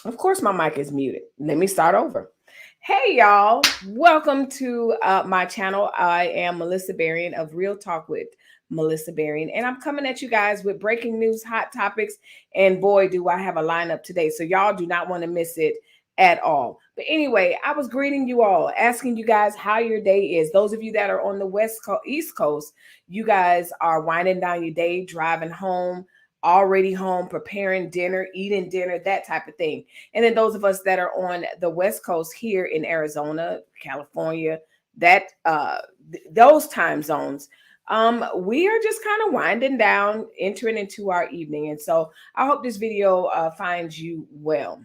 Of course, my mic is muted. Let me start over. Hey, y'all. Welcome to my channel. I am Melissa Berrien of Real Talk with Melissa Berrien, and I'm coming at you guys with breaking news, hot topics, and boy, do I have a lineup today. So y'all do not want to miss it at all. But anyway, I was greeting you all, asking you guys how your day is. Those of you that are on the East Coast, you guys are winding down your day, driving home, already home, preparing dinner, eating dinner, that type of thing. And then those of us that are on the West Coast here in Arizona, California, that those time zones, we are just kind of winding down, entering into our evening. And so I hope this video finds you well.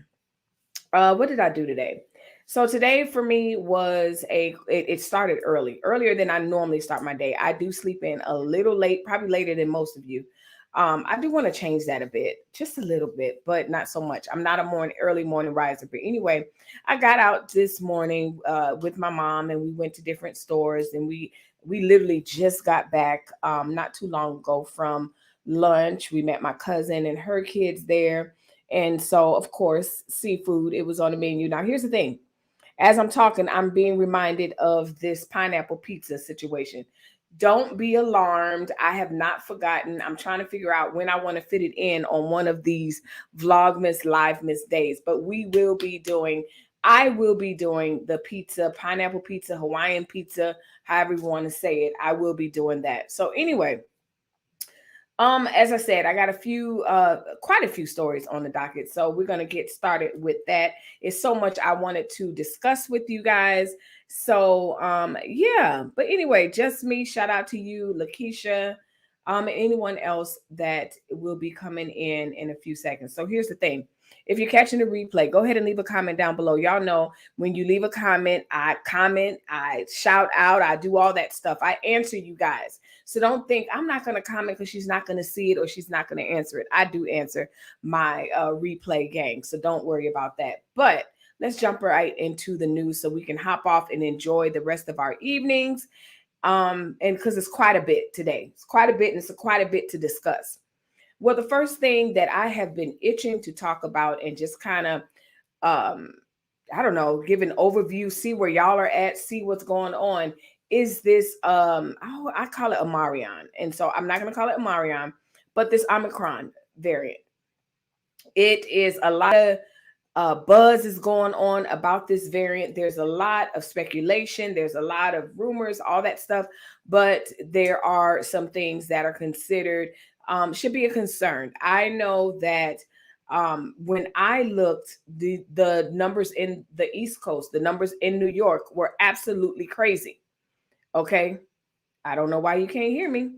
What did I do today? So today for me was it started earlier than I normally start my day. I do sleep in a little late, probably later than most of you. I do want to change that a bit, just a little bit, but not so much. I'm not a early morning riser, but anyway, I got out this morning with my mom, and we went to different stores, and we literally just got back not too long ago from lunch. We met my cousin and her kids there, and so of course, seafood, it was on the menu. Now, here's the thing. As I'm talking, I'm being reminded of this pineapple pizza situation. Don't be alarmed. I have not forgotten. I'm trying to figure out when I want to fit it in on one of these Vlogmas, Livemas days. But I will be doing the pizza, pineapple pizza, Hawaiian pizza, however you want to say it. I will be doing that. So anyway, as I said, I got quite a few stories on the docket. So we're going to get started with that. It's so much I wanted to discuss with you guys. So, yeah, but anyway, just me. Shout out to you, Lakeisha, and anyone else that will be coming in a few seconds. So here's the thing. If you're catching the replay, go ahead and leave a comment down below. Y'all know when you leave a comment, I shout out, I do all that stuff. I answer you guys. So don't think I'm not going to comment because she's not going to see it or she's not going to answer it. I do answer my replay gang. So don't worry about that. But let's jump right into the news so we can hop off and enjoy the rest of our evenings. And because it's quite a bit today. It's quite a bit, and it's quite a bit to discuss. Well, the first thing that I have been itching to talk about and just kind of, I don't know, give an overview, see where y'all are at, see what's going on, is this, I call it Omicron. And so I'm not going to call it Omicron, but this Omicron variant. It is a lot of buzz is going on about this variant. There's a lot of speculation. There's a lot of rumors, all that stuff. But there are some things that are considered, should be a concern. I know that when I looked, the numbers in the East Coast, the numbers in New York were absolutely crazy. Okay. I don't know why you can't hear me.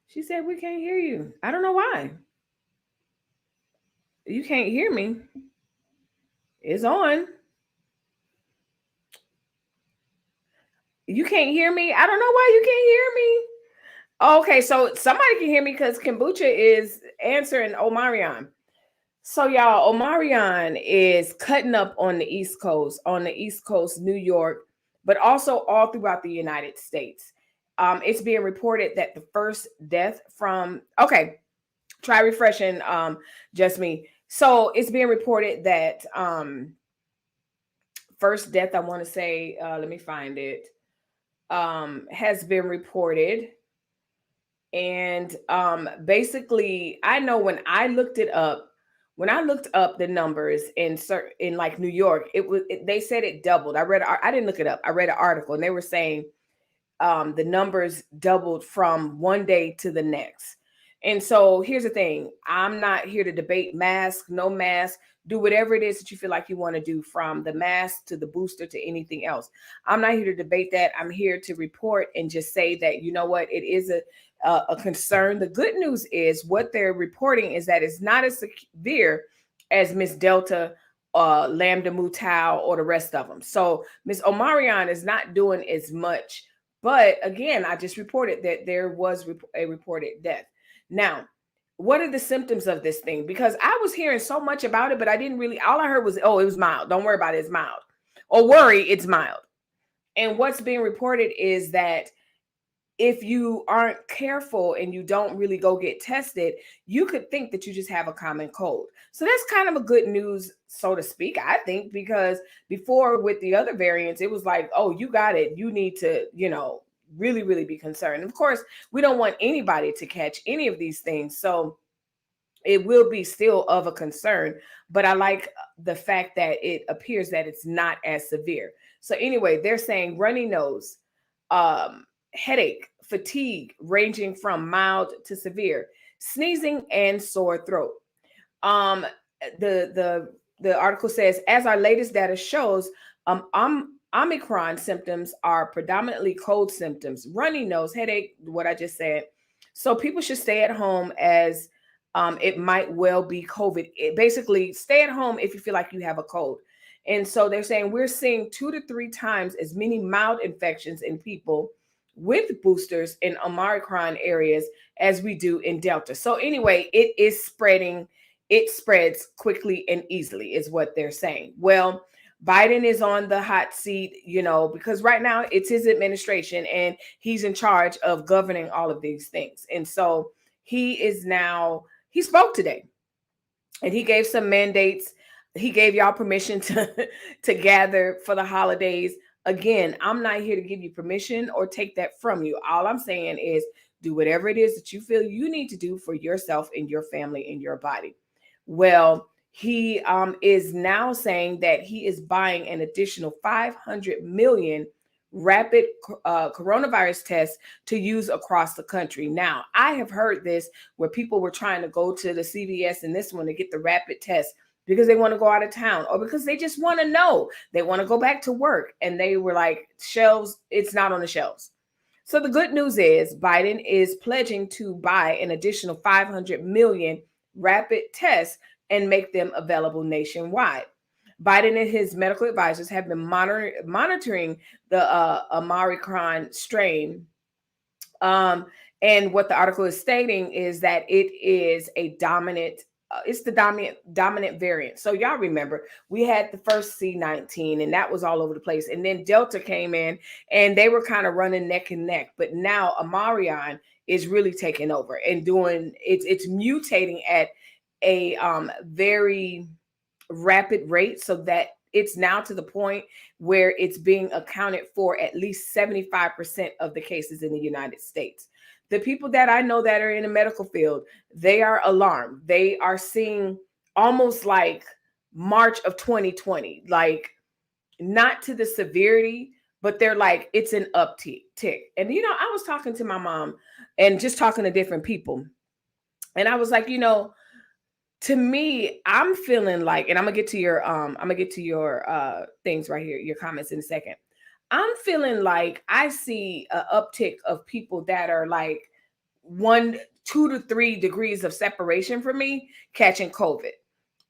She said, we can't hear you. I don't know why. You can't hear me. It's on. You can't hear me. I don't know why you can't hear me. Okay, so somebody can hear me because Kombucha is answering Omicron. So y'all, Omicron is cutting up on the East Coast, New York, but also all throughout the United States. It's being reported that the first death from, okay, try refreshing, just me. So it's being reported that first death, I want to say, let me find it, has been reported. And basically, I know when I looked up the numbers in like New York, they said it doubled. I didn't look it up. I read an article, and they were saying the numbers doubled from one day to the next. And so here's the thing. I'm not here to debate mask, no mask, do whatever it is that you feel like you want to do, from the mask to the booster to anything else. I'm not here to debate that. I'm here to report and just say that, you know what, it is a concern. The good news is what they're reporting is that it's not as severe as Miss Delta, Lambda Mu Tau, or the rest of them. So Miss Omicron is not doing as much. But again, I just reported that there was a reported death. Now, what are the symptoms of this thing? Because I was hearing so much about it, but I didn't really, all I heard was, oh, it was mild. Don't worry about it. It's mild. Or worry, it's mild. And what's being reported is that if you aren't careful and you don't really go get tested, you could think that you just have a common cold. So that's kind of a good news, so to speak, I think, because before with the other variants, it was like, oh, you got it. You need to, really, really be concerned. Of course, we don't want anybody to catch any of these things. So it will be still of a concern, but I like the fact that it appears that it's not as severe. So anyway, they're saying runny nose, headache, fatigue ranging from mild to severe, sneezing and sore throat. Um, the article says, as our latest data shows, Omicron symptoms are predominantly cold symptoms, runny nose, headache, what I just said. So people should stay at home as it might well be COVID. Basically, stay at home if you feel like you have a cold. And so they're saying we're seeing 2 to 3 times as many mild infections in people with boosters in Omicron areas as we do in Delta. So anyway, it is spreading. It spreads quickly and easily is what they're saying. Well, Biden is on the hot seat, because right now it's his administration and he's in charge of governing all of these things. And so he spoke today and he gave some mandates. He gave y'all permission to gather for the holidays. Again, I'm not here to give you permission or take that from you. All I'm saying is do whatever it is that you feel you need to do for yourself and your family and your body. Well, he is now saying that he is buying an additional 500 million rapid coronavirus tests to use across the country. Now, I have heard this where people were trying to go to the CVS and this one to get the rapid test because they want to go out of town or because they just want to know. They want to go back to work. And they were like, shelves, it's not on the shelves. So the good news is Biden is pledging to buy an additional 500 million rapid tests and make them available nationwide. Biden and his medical advisors have been monitoring the Omicron strain. And what the article is stating is that it is a dominant, it's the dominant variant. So y'all remember, we had the first C19 and that was all over the place. And then Delta came in and they were kind of running neck and neck. But now Omicron is really taking over and it's mutating at a very rapid rate, so that it's now to the point where it's being accounted for at least 75% of the cases in the United States. The people that I know that are in the medical field, they are alarmed. They are seeing almost like March of 2020, like not to the severity, but they're like, it's an uptick. And, I was talking to my mom and just talking to different people. And I was like, to me, I'm feeling like, and I'm gonna get to your things right here, your comments in a second. I'm feeling like I see an uptick of people that are like 2 to 3 degrees of separation from me catching COVID.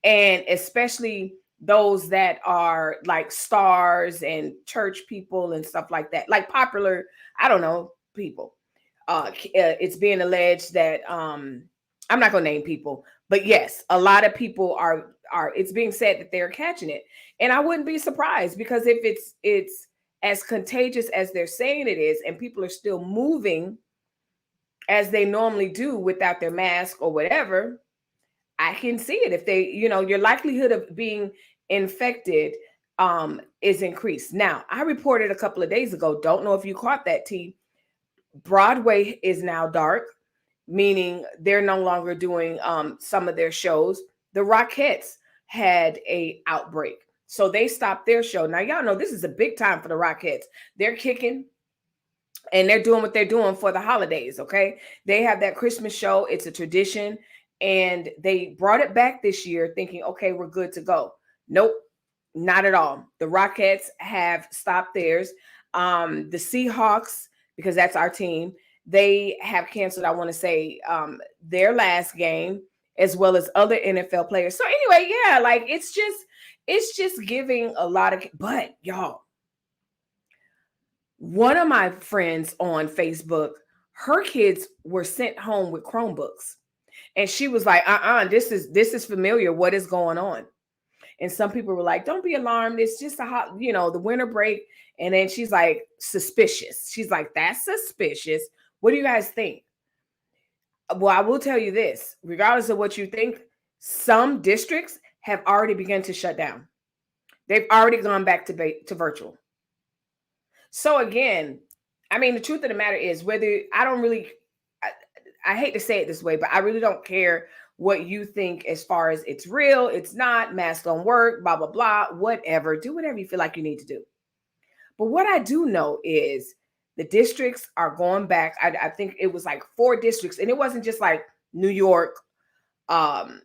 And especially those that are like stars and church people and stuff like that, like popular, I don't know, people. It's being alleged that I'm not gonna name people, but yes, a lot of people are it's being said that they're catching it. And I wouldn't be surprised, because if it's as contagious as they're saying it is, and people are still moving as they normally do without their mask or whatever, I can see it. If they, your likelihood of being infected is increased. Now, I reported a couple of days ago, don't know if you caught that, T. Broadway is now dark, meaning they're no longer doing some of their shows. The Rockettes had a outbreak, so they stopped their show. Now, y'all know this is a big time for the Rockettes. They're kicking and they're doing what they're doing for the holidays, okay? They have that Christmas show. It's a tradition, and they brought it back this year thinking, okay, we're good to go. Nope, not at all. The Rockettes have stopped theirs. The Seahawks, because that's our team, they have canceled, I want to say, their last game, as well as other NFL players. So anyway, yeah, like it's just giving a lot of, but y'all, one of my friends on Facebook, her kids were sent home with Chromebooks. And she was like, this is familiar. What is going on? And some people were like, don't be alarmed. It's just the winter break. And then she's like, suspicious. She's like, that's suspicious. What do you guys think? Well, I will tell you this, regardless of what you think, some districts have already begun to shut down. They've already gone back to virtual. So again, I mean, the truth of the matter is, whether I hate to say it this way, but I really don't care what you think as far as it's real, it's not, masks don't work, blah, blah, blah, whatever. Do whatever you feel like you need to do. But what I do know is the districts are going back. I think it was like 4 districts, and it wasn't just like New York.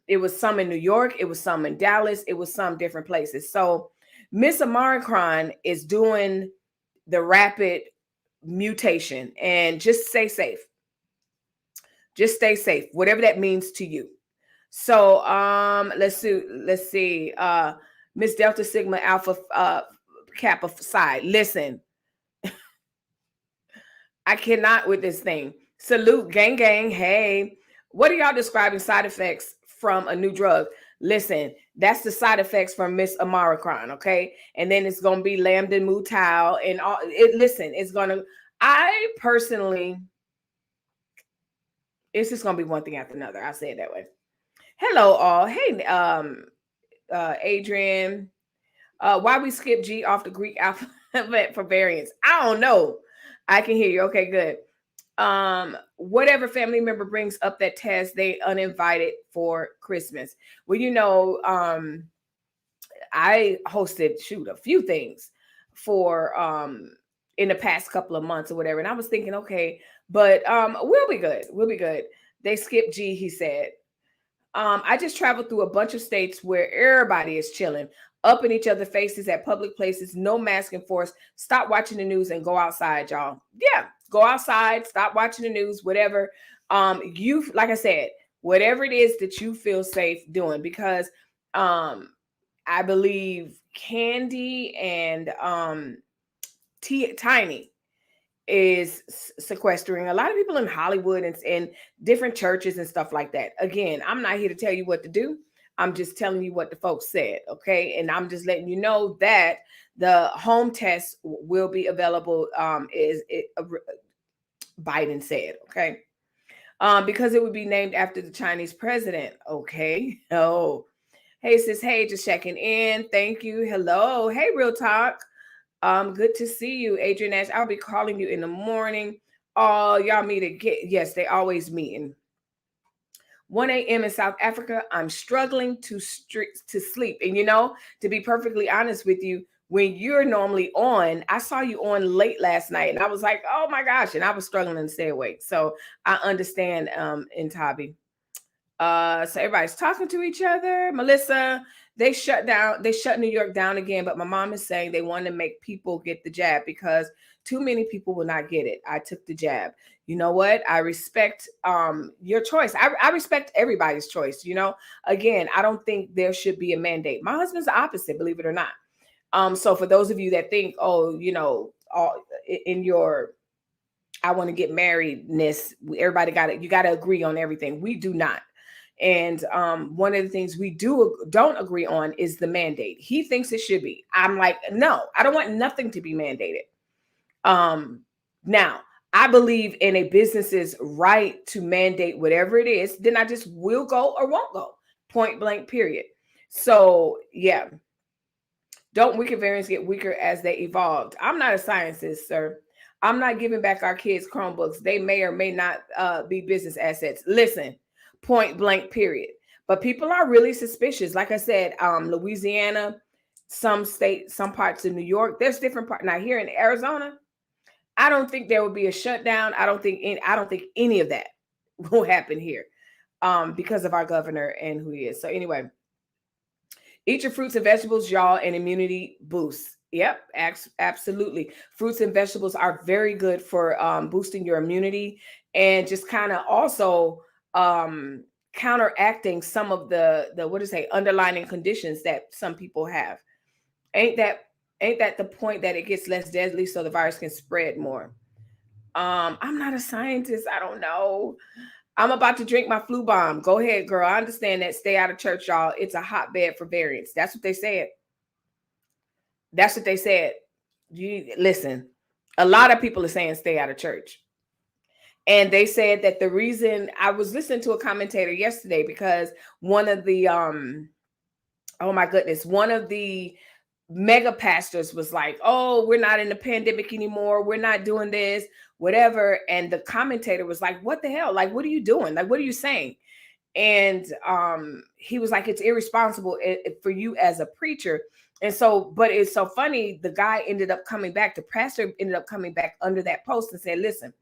It was some in New York, it was some in Dallas, it was some different places. So Miss Omicron is doing the rapid mutation, and just stay safe. Just stay safe, whatever that means to you. So let's see. Miss Delta Sigma Alpha Kappa Psi. Listen, I cannot with this thing. Salute, gang, gang. Hey, what are y'all describing side effects from a new drug? Listen, that's the side effects from Miss Omicron, okay? And then it's gonna be Lambda Mutal and all. Listen, it's gonna. I personally, it's just gonna be one thing after another. I'll say it that way. Hello, all. Hey, Adrian. Why we skip G off the Greek alphabet for variants? I don't know. I can hear you. Okay, good. Whatever family member brings up that test, they uninvited for Christmas. Well, I hosted a few things for in the past couple of months or whatever, and I was thinking, okay, but we'll be good. We'll be good. They skipped G, he said. I just traveled through a bunch of states where everybody is chilling, up in each other's faces at public places, no mask enforced. Stop watching the news and go outside, y'all. Yeah, go outside, stop watching the news, whatever. Like I said, whatever it is that you feel safe doing, because I believe Candy and Tiny is sequestering a lot of people in Hollywood and different churches and stuff like that. Again, I'm not here to tell you what to do. I'm just telling you what the folks said, okay? And I'm just letting you know that the home test will be available, Biden said, okay? Because it would be named after the Chinese president, okay? Oh, hey, sis, hey, just checking in. Thank you. Hello. Hey, Real Talk. Good to see you, Adrian Nash. I'll be calling you in the morning. Oh, y'all meet again. Yes, they always meeting. 1 a.m. in South Africa. I'm struggling to sleep. And to be perfectly honest with you, when you're normally on, I saw you on late last night, and I was like, oh my gosh, and I was struggling to stay awake. So I understand, in Tabi. So everybody's talking to each other. Melissa, they shut New York down again, but my mom is saying they want to make people get the jab because too many people will not get it. I took the jab. You know what? I respect your choice. I respect everybody's choice. Again, I don't think there should be a mandate. My husband's the opposite, believe it or not. So for those of you that think, in your I want to get marriedness, everybody you got to agree on everything. We do not. And one of the things we don't agree on is the mandate. He thinks it should be. I'm like, no, I don't want nothing to be mandated. Now, I believe in a business's right to mandate whatever it is. Then I just will go or won't go. Point blank, period. So, yeah. Don't wicked variants get weaker as they evolved? I'm not a scientist, sir. I'm not giving back our kids Chromebooks. They may or may not be business assets. Listen. Point blank, period. But people are really suspicious. Like I said, Louisiana, some states, some parts of New York, there's different parts. Now here in Arizona, I don't think there will be a shutdown. I don't think any of that will happen here because of our governor and who he is. So anyway, eat your fruits and vegetables, y'all, and immunity boosts. Yep, absolutely. Fruits and vegetables are very good for boosting your immunity and just kind of also counteracting some of the underlying conditions that some people have. Ain't that the point that it gets less deadly so the virus can spread more? I'm not a scientist. I don't know. I'm about to drink my flu bomb. Go ahead, girl. I understand that. Stay out of church, y'all. It's a hotbed for variants. That's what they said. That's what they said. You listen. A lot of people are saying stay out of church. And they said that the reason, I was listening to a commentator yesterday because one of the oh my goodness, one of the mega pastors was like, oh, we're not in the pandemic anymore, we're not doing this, whatever. And the commentator was like, what the hell, like, what are you doing, like, what are you saying? And he was like, it's irresponsible for you as a preacher. And so, but it's so funny, the guy ended up coming back, the pastor ended up coming back under that post and said, listen,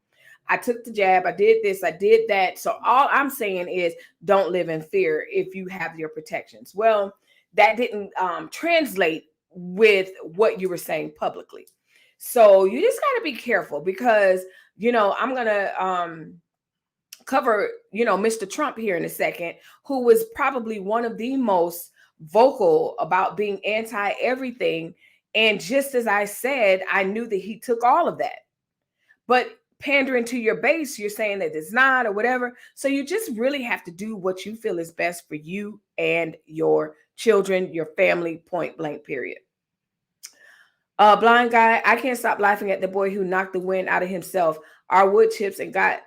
I took the jab, I did this, I did that. So all I'm saying is don't live in fear if you have your protections. Well, that didn't translate with what you were saying publicly. So you just got to be careful because, you know, I'm going to cover, you know, Mr. Trump here in a second, who was probably one of the most vocal about being anti everything. And just as I said, I knew that he took all of that. But pandering to your base, you're saying that it's not or whatever. So you just really have to do what you feel is best for you and your children, your family, point blank, period. Blind guy, I can't stop laughing at the boy who knocked the wind out of himself. Our wood chips and got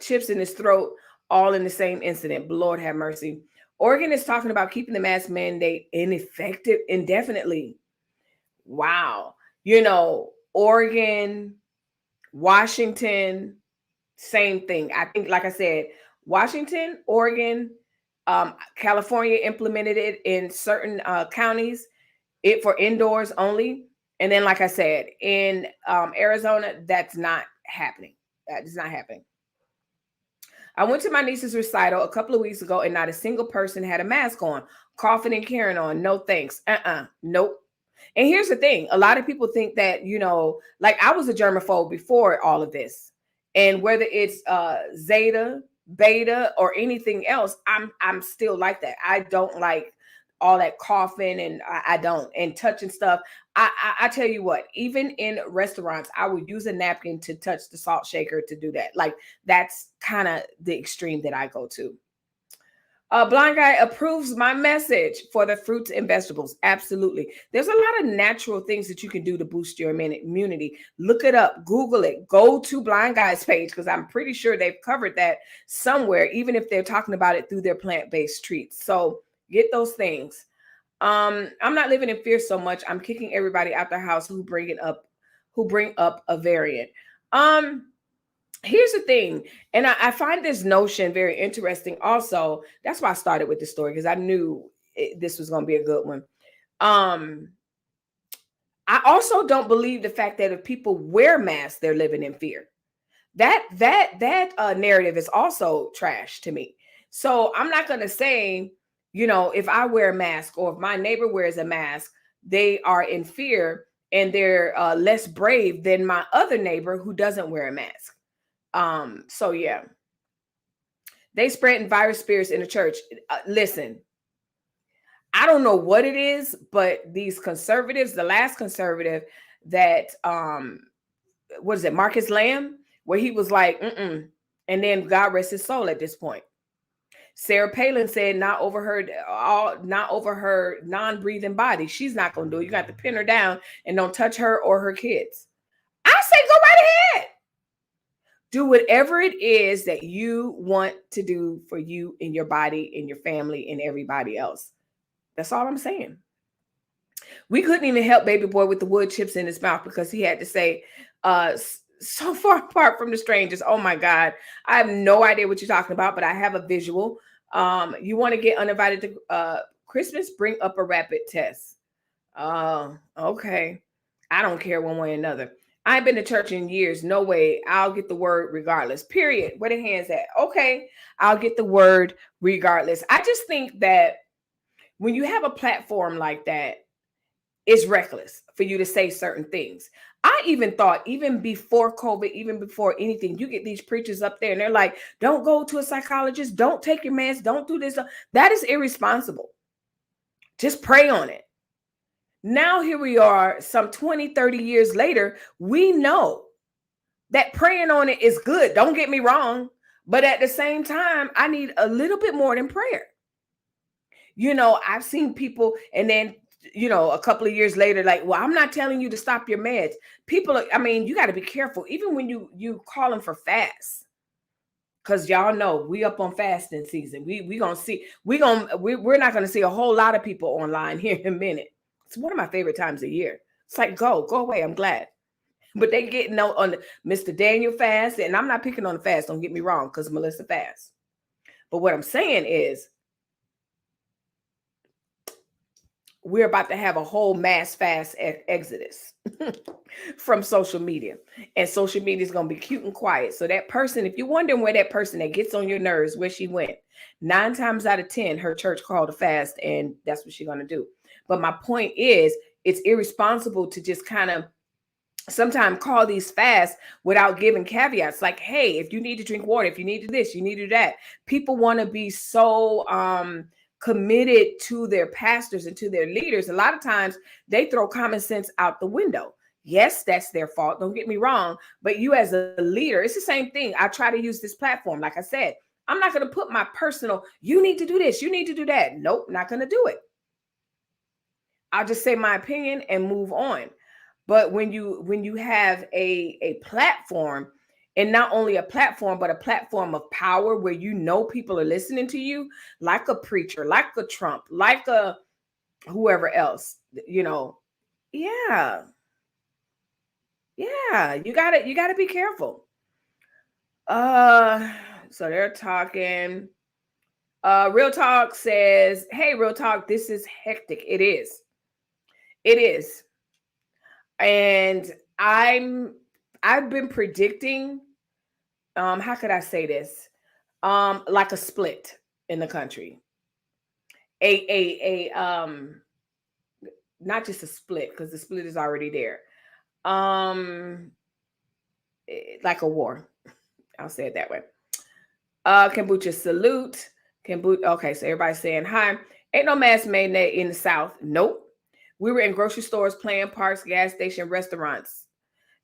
chips in his throat, all in the same incident. Lord have mercy. Oregon is talking about keeping the mask mandate ineffective indefinitely. Wow. You know, Oregon, Washington, same thing. I think, like I said, Washington, Oregon, California implemented it in certain counties, it for indoors only. And then, like I said, in Arizona, that's not happening. That is not happening. I went to my niece's recital a couple of weeks ago and not a single person had a mask on, coughing and carrying on. No thanks. Nope. And here's the thing. A lot of people think that, you know, like I was a germaphobe before all of this. And whether it's Zeta, Beta, or anything else, I'm still like that. I don't like all that coughing, and I don't, and touching stuff. I tell you what, even in restaurants, I would use a napkin to touch the salt shaker to do that. Like that's kind of the extreme that I go to. Blind guy approves my message for the fruits and vegetables. Absolutely. There's a lot of natural things that you can do to boost your immunity. Look it up, Google it, go to Blind Guy's page because I'm pretty sure they've covered that somewhere, even if they're talking about it through their plant-based treats. So get those things. I'm not living in fear so much. I'm kicking everybody out the house who bring up a variant. Here's the thing, and I find this notion very interesting also. That's why I started with this story, because I knew this was going to be a good one. I also don't believe the fact that if people wear masks, they're living in fear. That narrative is also trash to me. So I'm not going to say, you know, if I wear a mask or if my neighbor wears a mask, they are in fear and they're less brave than my other neighbor who doesn't wear a mask. So yeah, they spreading virus spirits in the church. Listen, I don't know what it is, but these conservatives, the last conservative that, what is it, Marcus Lamb, where he was like, and then God rest his soul at this point. Sarah Palin said not over her non-breathing body. She's not going to do it. You got to pin her down and don't touch her or her kids. I say go right ahead. Do whatever it is that you want to do for you and your body and your family and everybody else. That's all I'm saying. We couldn't even help baby boy with the wood chips in his mouth because he had to say, so far apart from the strangers. Oh my God. I have no idea what you're talking about, but I have a visual. You want to get uninvited to Christmas? Bring up a rapid test. Okay. I don't care one way or another. I've been to church in years. No way. I'll get the word regardless. Period. Where the hands at? Okay. I'll get the word regardless. I just think that when you have a platform like that, it's reckless for you to say certain things. I even thought, even before COVID, even before anything, you get these preachers up there and they're like, don't go to a psychologist. Don't take your meds. Don't do this. That is irresponsible. Just pray on it. Now here we are, some 20, 30 years later, we know that praying on it is good. Don't get me wrong. But at the same time, I need a little bit more than prayer. You know, I've seen people, and then a couple of years later, like, well, I'm not telling you to stop your meds. People, I mean, you got to be careful, even when you calling for fasts. Because y'all know we up on fasting season. We're not gonna see a whole lot of people online here in a minute. It's one of my favorite times of year. It's like, go away. I'm glad. But they getting on the Mr. Daniel fast, and I'm not picking on the fast. Don't get me wrong, because Melissa fasts. But what I'm saying is, we're about to have a whole mass fast exodus from social media. And social media is going to be cute and quiet. So that person, if you're wondering where that person that gets on your nerves, where she went, 9 times out of 10, her church called a fast, and that's what she's going to do. But my point is, it's irresponsible to just kind of sometimes call these fasts without giving caveats. Like, hey, if you need to drink water, if you need to this, you need to do that. People want to be so committed to their pastors and to their leaders. A lot of times they throw common sense out the window. Yes, that's their fault. Don't get me wrong. But you as a leader, it's the same thing. I try to use this platform. Like I said, I'm not going to put my personal, you need to do this, you need to do that. Nope, not going to do it. I'll just say my opinion and move on. But when you have a platform, and not only a platform, but a platform of power where people are listening to you, like a preacher, like a Trump, like a whoever else, yeah, you gotta be careful. So they're talking. Real Talk says, hey, Real Talk, this is hectic. It is. And I've been predicting, how could I say this? Like a split in the country. Not just a split, because the split is already there. Like a war. I'll say it that way. Kombucha salute. Okay, so everybody's saying hi. Ain't no mask mandate in the South. Nope. We were in grocery stores, playing parks, gas station, restaurants.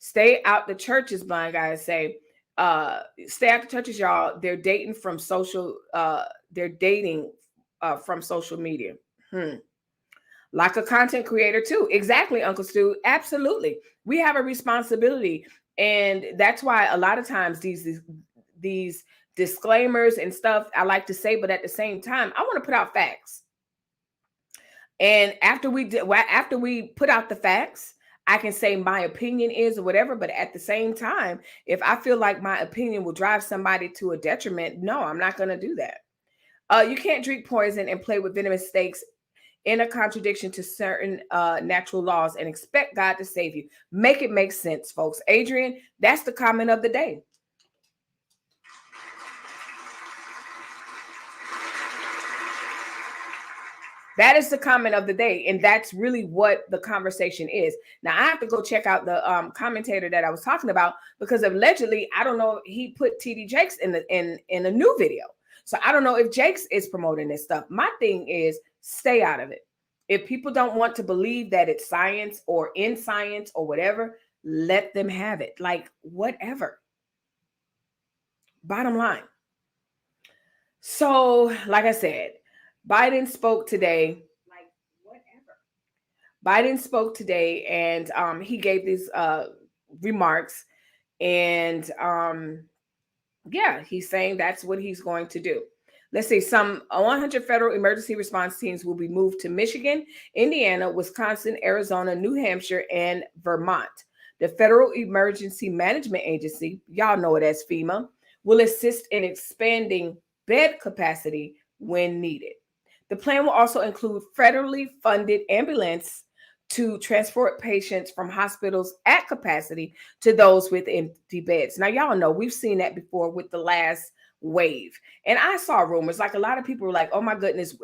Stay out the churches, blind guys say. Stay out the churches, y'all. They're dating from social. From social media. Like a content creator too. Exactly, Uncle Stu. Absolutely. We have a responsibility, and that's why a lot of times these disclaimers and stuff I like to say, but at the same time, I want to put out facts. And after we put out the facts, I can say my opinion is or whatever. But at the same time, if I feel like my opinion will drive somebody to a detriment, no, I'm not going to do that. You can't drink poison and play with venomous snakes in a contradiction to certain natural laws and expect God to save you. Make it make sense, folks. Adrian, that's the comment of the day. That is the comment of the day. And that's really what the conversation is. Now, I have to go check out the commentator that I was talking about, because allegedly, I don't know, he put TD Jakes in a new video. So I don't know if Jakes is promoting this stuff. My thing is, stay out of it. If people don't want to believe that it's science or in science or whatever, let them have it. Like, whatever. Bottom line. So, like I said, Biden spoke today. Like, whatever. Biden spoke today, and he gave these remarks, and yeah, he's saying that's what he's going to do. Let's see, some 100 federal emergency response teams will be moved to Michigan, Indiana, Wisconsin, Arizona, New Hampshire, and Vermont. The Federal Emergency Management Agency, y'all know it as FEMA, will assist in expanding bed capacity when needed. The plan will also include federally funded ambulance to transport patients from hospitals at capacity to those with empty beds. Now, y'all know we've seen that before with the last wave. And I saw rumors, like a lot of people were like, oh my goodness,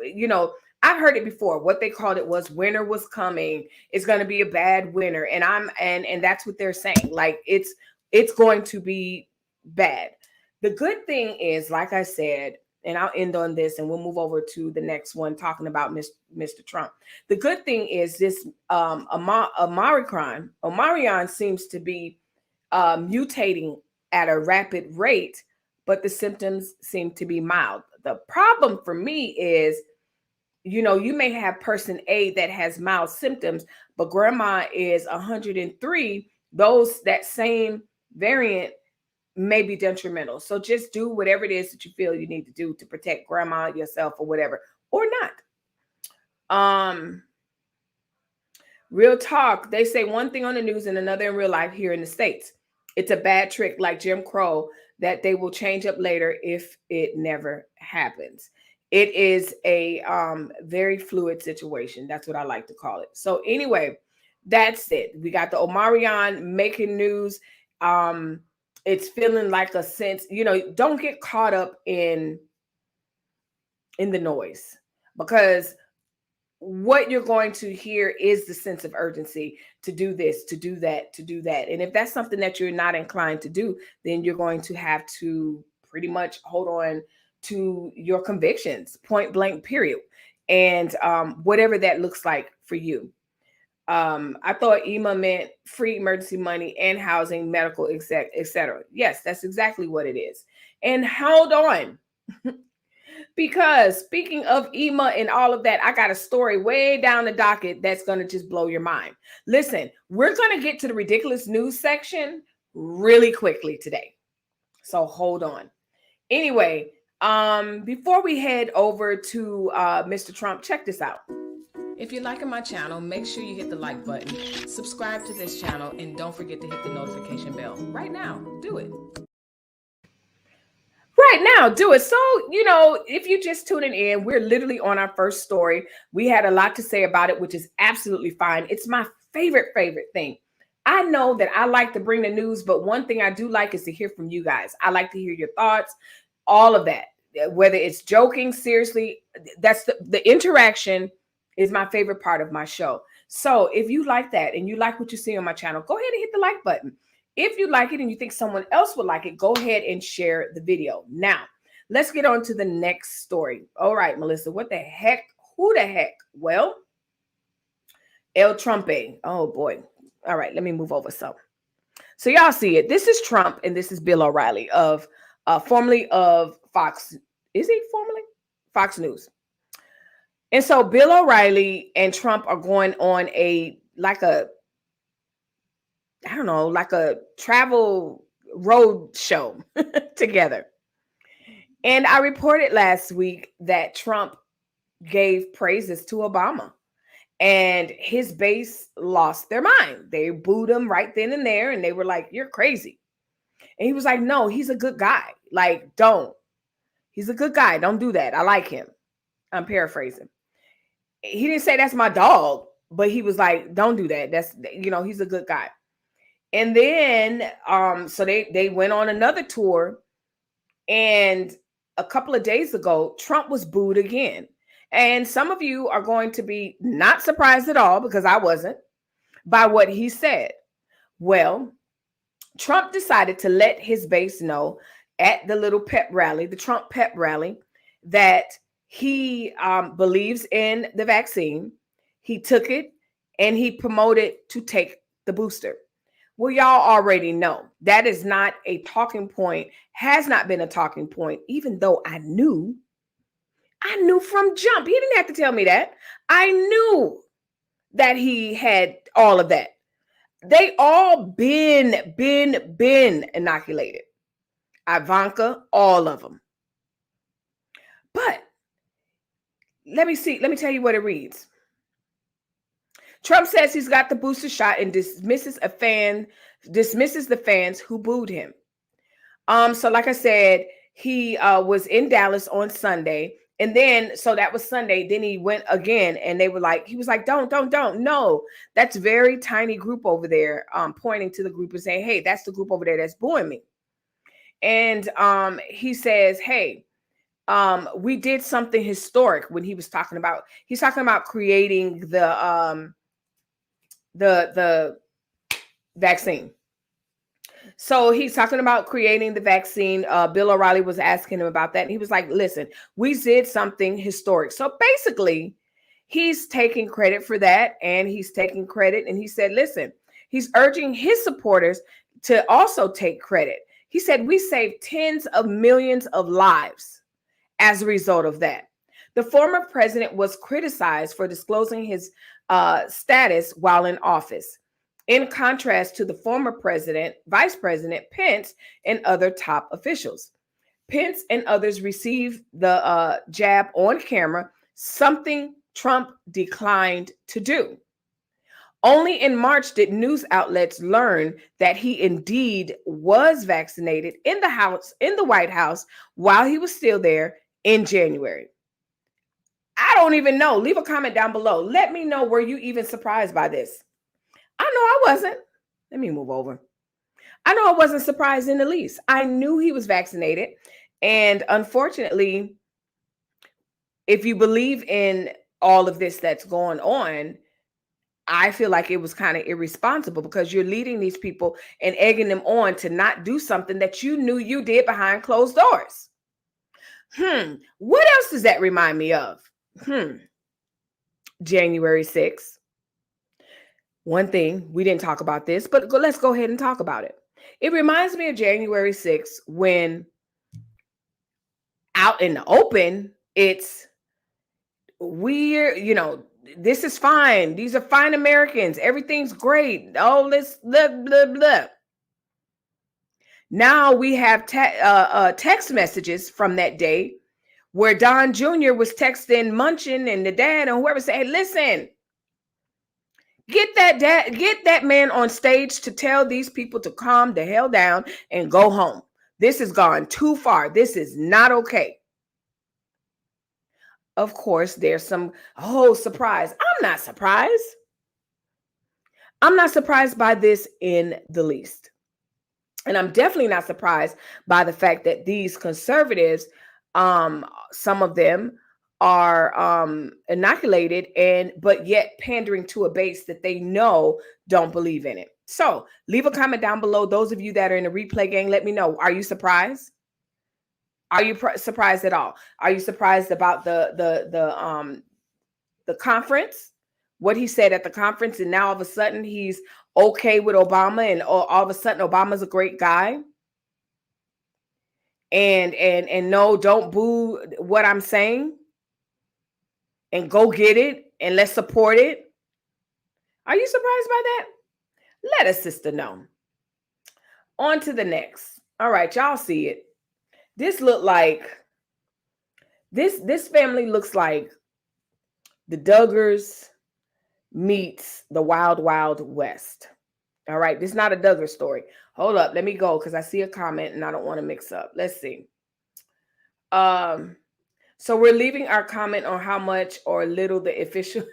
I've heard it before. What they called it was winter was coming. It's going to be a bad winter. And that's what they're saying. Like it's going to be bad. The good thing is, like I said, and I'll end on this and we'll move over to the next one talking about Mr. Trump. The good thing is this Omicron seems to be mutating at a rapid rate, but the symptoms seem to be mild. The problem for me is you know, you may have person A that has mild symptoms, but grandma is 103. That same variant may be detrimental. So just do whatever it is that you feel you need to do to protect grandma, yourself, or whatever, or not. Real talk. They say one thing on the news and another in real life here in the States. It's a bad trick like Jim Crow that they will change up later if it never happens. It is a very fluid situation. That's what I like to call it. So anyway, that's it. We got the Omicron making news. It's feeling like a sense, you know, don't get caught up in the noise, because what you're going to hear is the sense of urgency to do this, to do that, to do that. And if that's something that you're not inclined to do, then you're going to have to pretty much hold on to your convictions, point blank, period. And whatever that looks like for you. I thought EMA meant free emergency money and housing, medical, etc. Yes, that's exactly what it is. And hold on. Because speaking of EMA and all of that, I got a story way down the docket that's going to just blow your mind. Listen, we're going to get to the ridiculous news section really quickly today. So hold on. Anyway, before we head over to Mr. Trump, check this out. If you're liking my channel, make sure you hit the like button, subscribe to this channel, and don't forget to hit the notification bell. Right now, do it. Right now, do it. So, you know, if you're just tuning in, we're literally on our first story. We had a lot to say about it, which is absolutely fine. It's my favorite thing. I know that I like to bring the news, but one thing I do like is to hear from you guys. I like to hear your thoughts, all of that, whether it's joking, seriously, that's the interaction is my favorite part of my show. So if you like that and you like what you see on my channel, go ahead and hit the like button. If you like it and you think someone else would like it, go ahead and share the video. Now, let's get on to the next story. All right, Melissa, what the heck? Who the heck? Well, El Trumpe. Oh, boy. All right, let me move over. So y'all see it. This is Trump and this is Bill O'Reilly of formerly of Fox. Is he formerly? Fox News. And so Bill O'Reilly and Trump are going on a travel road show together. And I reported last week that Trump gave praises to Obama and his base lost their mind. They booed him right then and there. And they were like, you're crazy. And he was like, no, he's a good guy. Like, he's a good guy. Don't do that. I like him. I'm paraphrasing. He didn't say that's my dog, but he was like, don't do that. That's, you know, he's a good guy. And then, so they went on another tour, and a couple of days ago, Trump was booed again. And some of you are going to be not surprised at all, because I wasn't, by what he said. Well, Trump decided to let his base know at the little pep rally, the Trump pep rally, that he believes in the vaccine. He took it and he promoted to take the booster. Well, y'all already know that is not a talking point, has not been a talking point, even though I knew from jump. He didn't have to tell me that. I knew that he had all of that. They all been inoculated. Ivanka, all of them. But let me tell you what it reads. Trump says he's got the booster shot and dismisses the fans who booed him. So like I said, he was in Dallas on Sunday. And then, so that was Sunday. Then he went again and he was like, don't. No, that's a very tiny group over there, pointing to the group and saying, hey, that's the group over there that's booing me. And he says, hey, we did something historic when he's talking about creating the vaccine. So he's talking about creating the vaccine. Bill O'Reilly was asking him about that. And he was like, listen, we did something historic. So basically, he's taking credit for that. And he's taking credit. And he said, listen, he's urging his supporters to also take credit. He said, we saved tens of millions of lives as a result of that. The former president was criticized for disclosing his status while in office, in contrast to the former president, Vice President Pence, and other top officials. Pence and others received the jab on camera, something Trump declined to do. Only in March did news outlets learn that he indeed was vaccinated in the White House, while he was still there in January. I don't even know. Leave a comment down below. Let me know, were you even surprised by this? I know I wasn't. Let me move over. I know I wasn't surprised in the least. I knew he was vaccinated. And unfortunately, if you believe in all of this that's going on, I feel like it was kind of irresponsible, because you're leading these people and egging them on to not do something that you knew you did behind closed doors. What else does that remind me of? January 6th. One thing, we didn't talk about this, but let's go ahead and talk about it. It reminds me of January 6th, when out in the open, it's weird, this is fine. These are fine Americans. Everything's great. Oh, let's blah, blah, blah. Now we have text messages from that day where Don Jr. was texting Munchin and the dad and whoever said, hey, listen, get that man on stage to tell these people to calm the hell down and go home. This has gone too far. This is not okay. Of course, there's some, surprise. I'm not surprised. I'm not surprised by this in the least. And I'm definitely not surprised by the fact that these conservatives, some of them are inoculated, but yet pandering to a base that they know don't believe in it. So leave a comment down below. Those of you that are in the replay gang, let me know. Are you surprised? Are you surprised at all? Are you surprised about the conference? What he said at the conference, and now all of a sudden he's okay with Obama, and all of a sudden Obama's a great guy. And no, don't boo what I'm saying. And go get it, and let's support it. Are you surprised by that? Let a sister know. On to the next. All right, y'all see it. This look like this family looks like the Duggars meets the Wild Wild West. All right, this is not a Duggar story. Hold up, let me go, because I see a comment and I don't want to mix up. Let's see. So we're leaving our comment on how much or little the official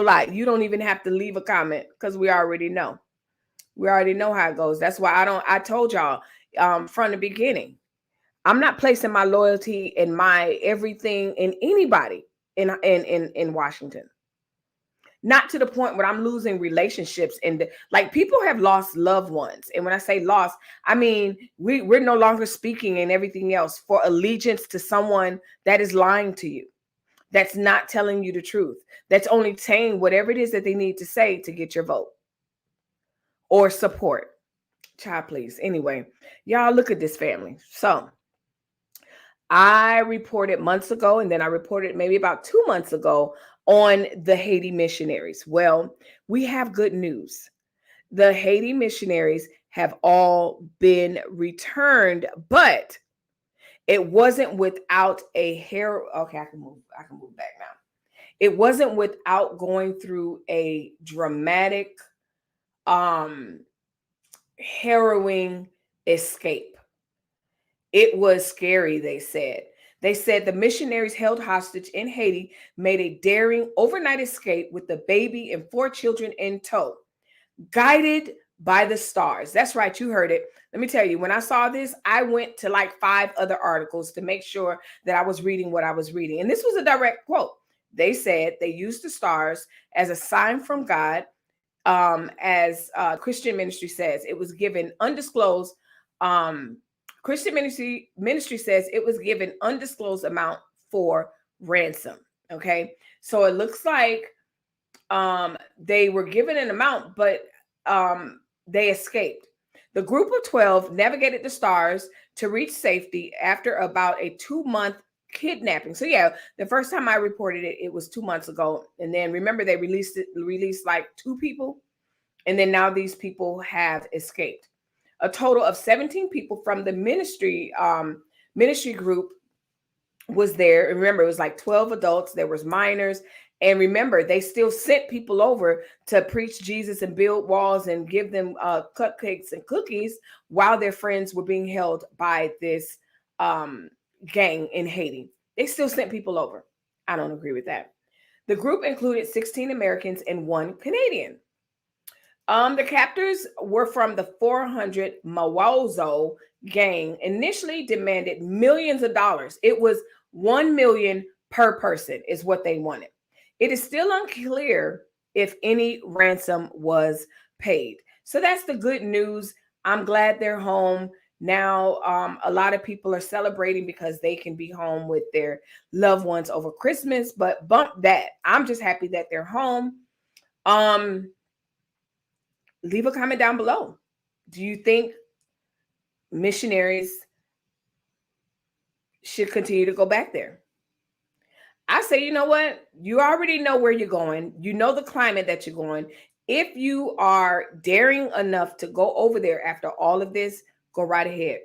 like. You don't even have to leave a comment, because we already know. We already know how it goes. That's why I told y'all from the beginning, I'm not placing my loyalty and my everything in anybody in Washington. Not to the point where I'm losing relationships, and like, people have lost loved ones. And when I say lost, I mean we're no longer speaking and everything else for allegiance to someone that is lying to you, that's not telling you the truth, that's only saying whatever it is that they need to say to get your vote or support. Child, please. Anyway, y'all, look at this family. So I reported months ago, and then I reported maybe about 2 months ago on the Haiti missionaries. Well, we have good news. The Haiti missionaries have all been returned, but it wasn't without a okay, I can move back now. It wasn't without going through a dramatic, harrowing escape. It was scary, they said. They said the missionaries held hostage in Haiti made a daring overnight escape with the baby and 4 children in tow, guided by the stars. That's right, you heard it. Let me tell you, when I saw this, I went to like 5 other articles to make sure that I was reading what I was reading. And this was a direct quote. They said they used the stars as a sign from God. As Christian ministry says, it was given undisclosed. Christian ministry says it was given undisclosed amount for ransom. Okay, so it looks like they were given an amount, but they escaped. The group of 12 navigated the stars to reach safety after about a 2-month kidnapping. So yeah, the first time I reported it, it was 2 months ago. And then remember they released like 2 people. And then now these people have escaped. A total of 17 people from the ministry group was there. And remember, it was like 12 adults. There was minors. And remember, they still sent people over to preach Jesus and build walls and give them cupcakes and cookies while their friends were being held by this gang in Haiti. They still sent people over. I don't agree with that. The group included 16 Americans and 1 Canadian. The captors were from the 400 Mawozo gang, initially demanded millions of dollars. It was 1 million per person is what they wanted. It is still unclear if any ransom was paid. So that's the good news. I'm glad they're home. Now, a lot of people are celebrating because they can be home with their loved ones over Christmas, but bump that. I'm just happy that they're home. Leave a comment down below. Do you think missionaries should continue to go back there? I say, you know what? You already know where you're going. You know the climate that you're going. If you are daring enough to go over there after all of this, go right ahead.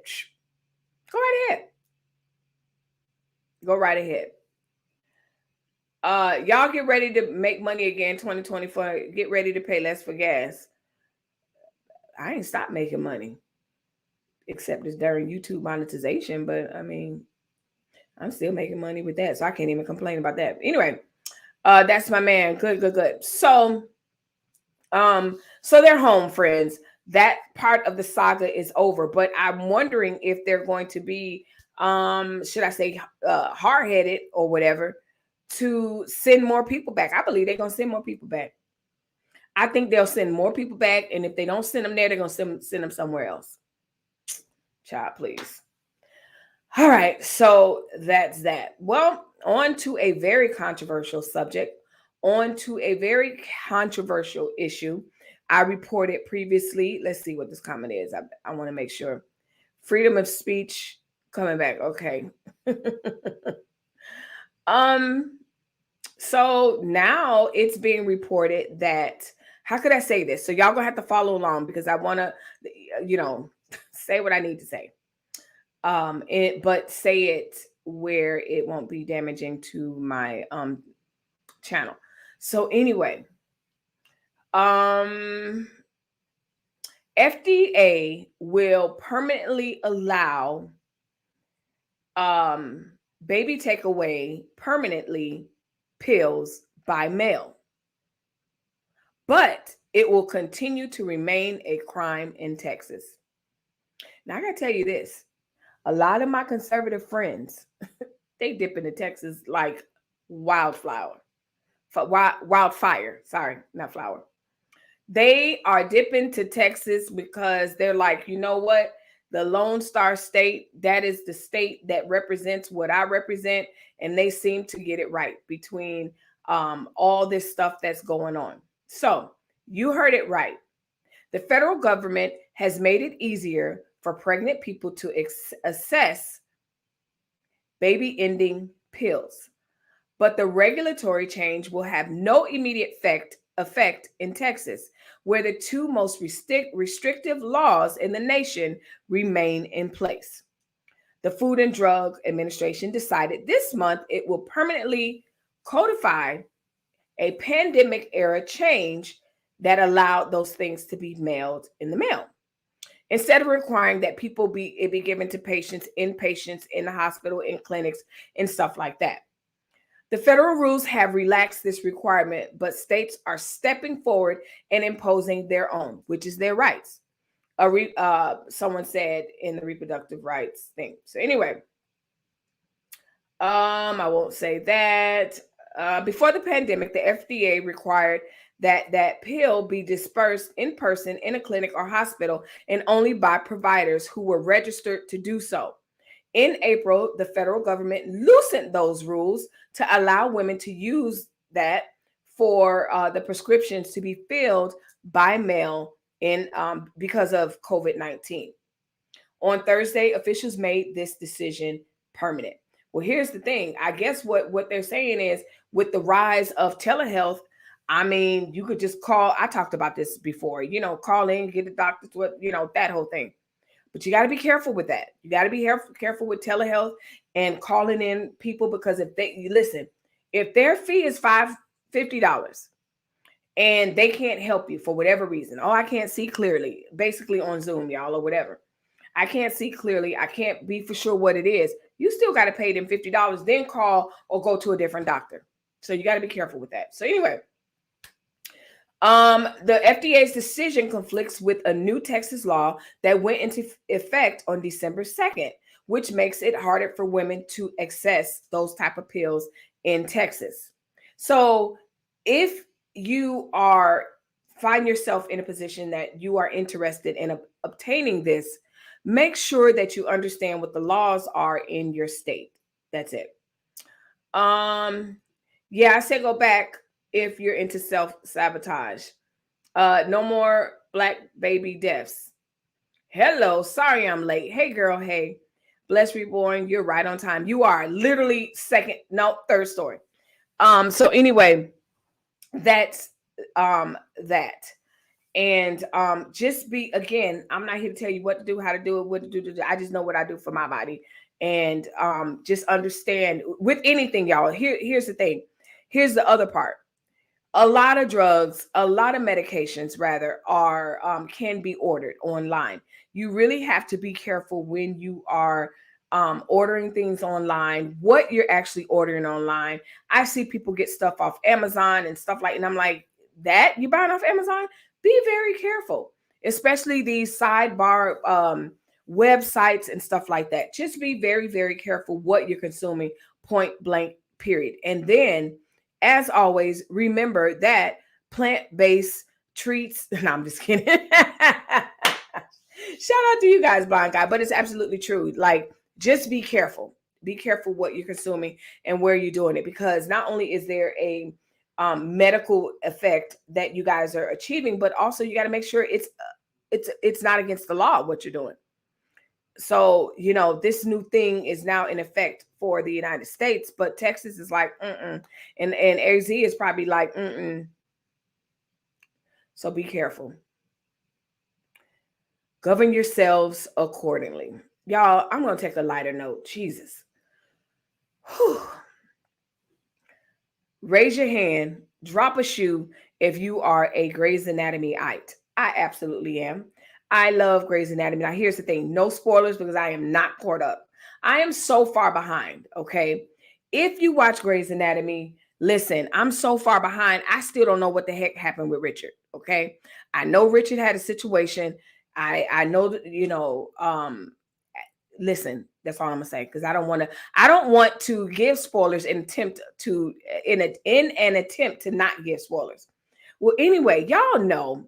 Go right ahead. Go right ahead. Y'all get ready to make money again 2024. Get ready to pay less for gas. I ain't stopped making money. Except it's during YouTube monetization. But I mean, I'm still making money with that. So I can't even complain about that. Anyway, that's my man. Good. So they're home, friends. That part of the saga is over. But I'm wondering if they're going to be, should I say, hard-headed or whatever, to send more people back. I believe they're going to send more people back. I think they'll send more people back. And if they don't send them there, they're going to send them somewhere else. Child, please. All right. So that's that. Well, on to a very controversial subject, on to a very controversial issue. I reported previously. Let's see what this comment is. I want to make sure. Freedom of speech coming back. Okay. So now it's being reported that, how could I say this? So y'all gonna have to follow along because I want to, say what I need to say. But say it where it won't be damaging to my channel. So anyway, FDA will permanently allow baby takeaway permanently pills by mail, but it will continue to remain a crime in Texas. Now I gotta tell you this. A lot of my conservative friends, they dip into Texas like wildfire. Sorry, not flower. They are dipping to Texas because they're like, you know what? The Lone Star State, that is the state that represents what I represent. And they seem to get it right between all this stuff that's going on. So you heard it right. The federal government has made it easier for pregnant people to assess baby-ending pills. But the regulatory change will have no immediate effect in Texas, where the 2 most restrictive laws in the nation remain in place. The Food and Drug Administration decided this month it will permanently codify a pandemic-era change that allowed those things to be mailed in the mail, instead of requiring that people be given to patients in the hospital, in clinics, and stuff like that. The federal rules have relaxed this requirement, but states are stepping forward and imposing their own, which is their rights. Someone said in the reproductive rights thing. So anyway, I won't say that. Before the pandemic, the FDA required that pill be dispersed in person in a clinic or hospital and only by providers who were registered to do so. In April, the federal government loosened those rules to allow women to use that for the prescriptions to be filled by mail because of COVID-19. On Thursday, officials made this decision permanent. Well, here's the thing. I guess what they're saying is with the rise of telehealth, I mean, you could just call. I talked about this before, call in, get the doctor's, that whole thing. But you got to be careful with that. You got to be careful with telehealth and calling in people, because if their fee is $50 and they can't help you for whatever reason. Oh, I can't see clearly, basically on Zoom, y'all, or whatever. I can't see clearly. I can't be for sure what it is. You still got to pay them $50, then call or go to a different doctor. So you got to be careful with that. So anyway, the FDA's decision conflicts with a new Texas law that went into effect on December 2nd, which makes it harder for women to access those type of pills in Texas. So if you find yourself in a position that you are interested in obtaining this, make sure that you understand what the laws are in your state. That's it. Yeah, I said go back if you're into self-sabotage. No more Black baby deaths. Hello, sorry I'm late. Hey girl, hey. Bless Reborn, you're right on time. You are literally third story. So anyway, that's that. And just again, I'm not here to tell you what to do, how to do it, what to do. I just know what I do for my body. And just understand with anything, y'all. Here's the thing. Here's the other part. A lot of drugs, a lot of medications rather, can be ordered online. You really have to be careful when you are ordering things online, what you're actually ordering online. I see people get stuff off Amazon and stuff and I'm like, that you buying off Amazon? Be very careful, especially these sidebar websites and stuff like that. Just be very, very careful what you're consuming, point blank, period. And then, as always, remember that plant-based treats. No, I'm just kidding. Shout out to you guys, Blind Guy, but it's absolutely true. Like, just be careful. Be careful what you're consuming and where you're doing it, because not only is there a medical effect that you guys are achieving, but also you got to make sure it's not against the law what you're doing. So, this new thing is now in effect for the United States, but Texas is like, and AZ is probably like, So be careful. Govern yourselves accordingly. Y'all, I'm going to take a lighter note. Jesus. Whew. Raise your hand, drop a shoe if you are a Grey's Anatomy-ite. I absolutely am. I love Grey's Anatomy. Now, here's the thing. No spoilers, because I am not caught up. I am so far behind, okay? If you watch Grey's Anatomy, listen, I'm so far behind, I still don't know what the heck happened with Richard, okay? I know Richard had a situation. I know that, listen, that's all I'm gonna say, because I don't want to give spoilers in an attempt to not give spoilers. Well, anyway, y'all know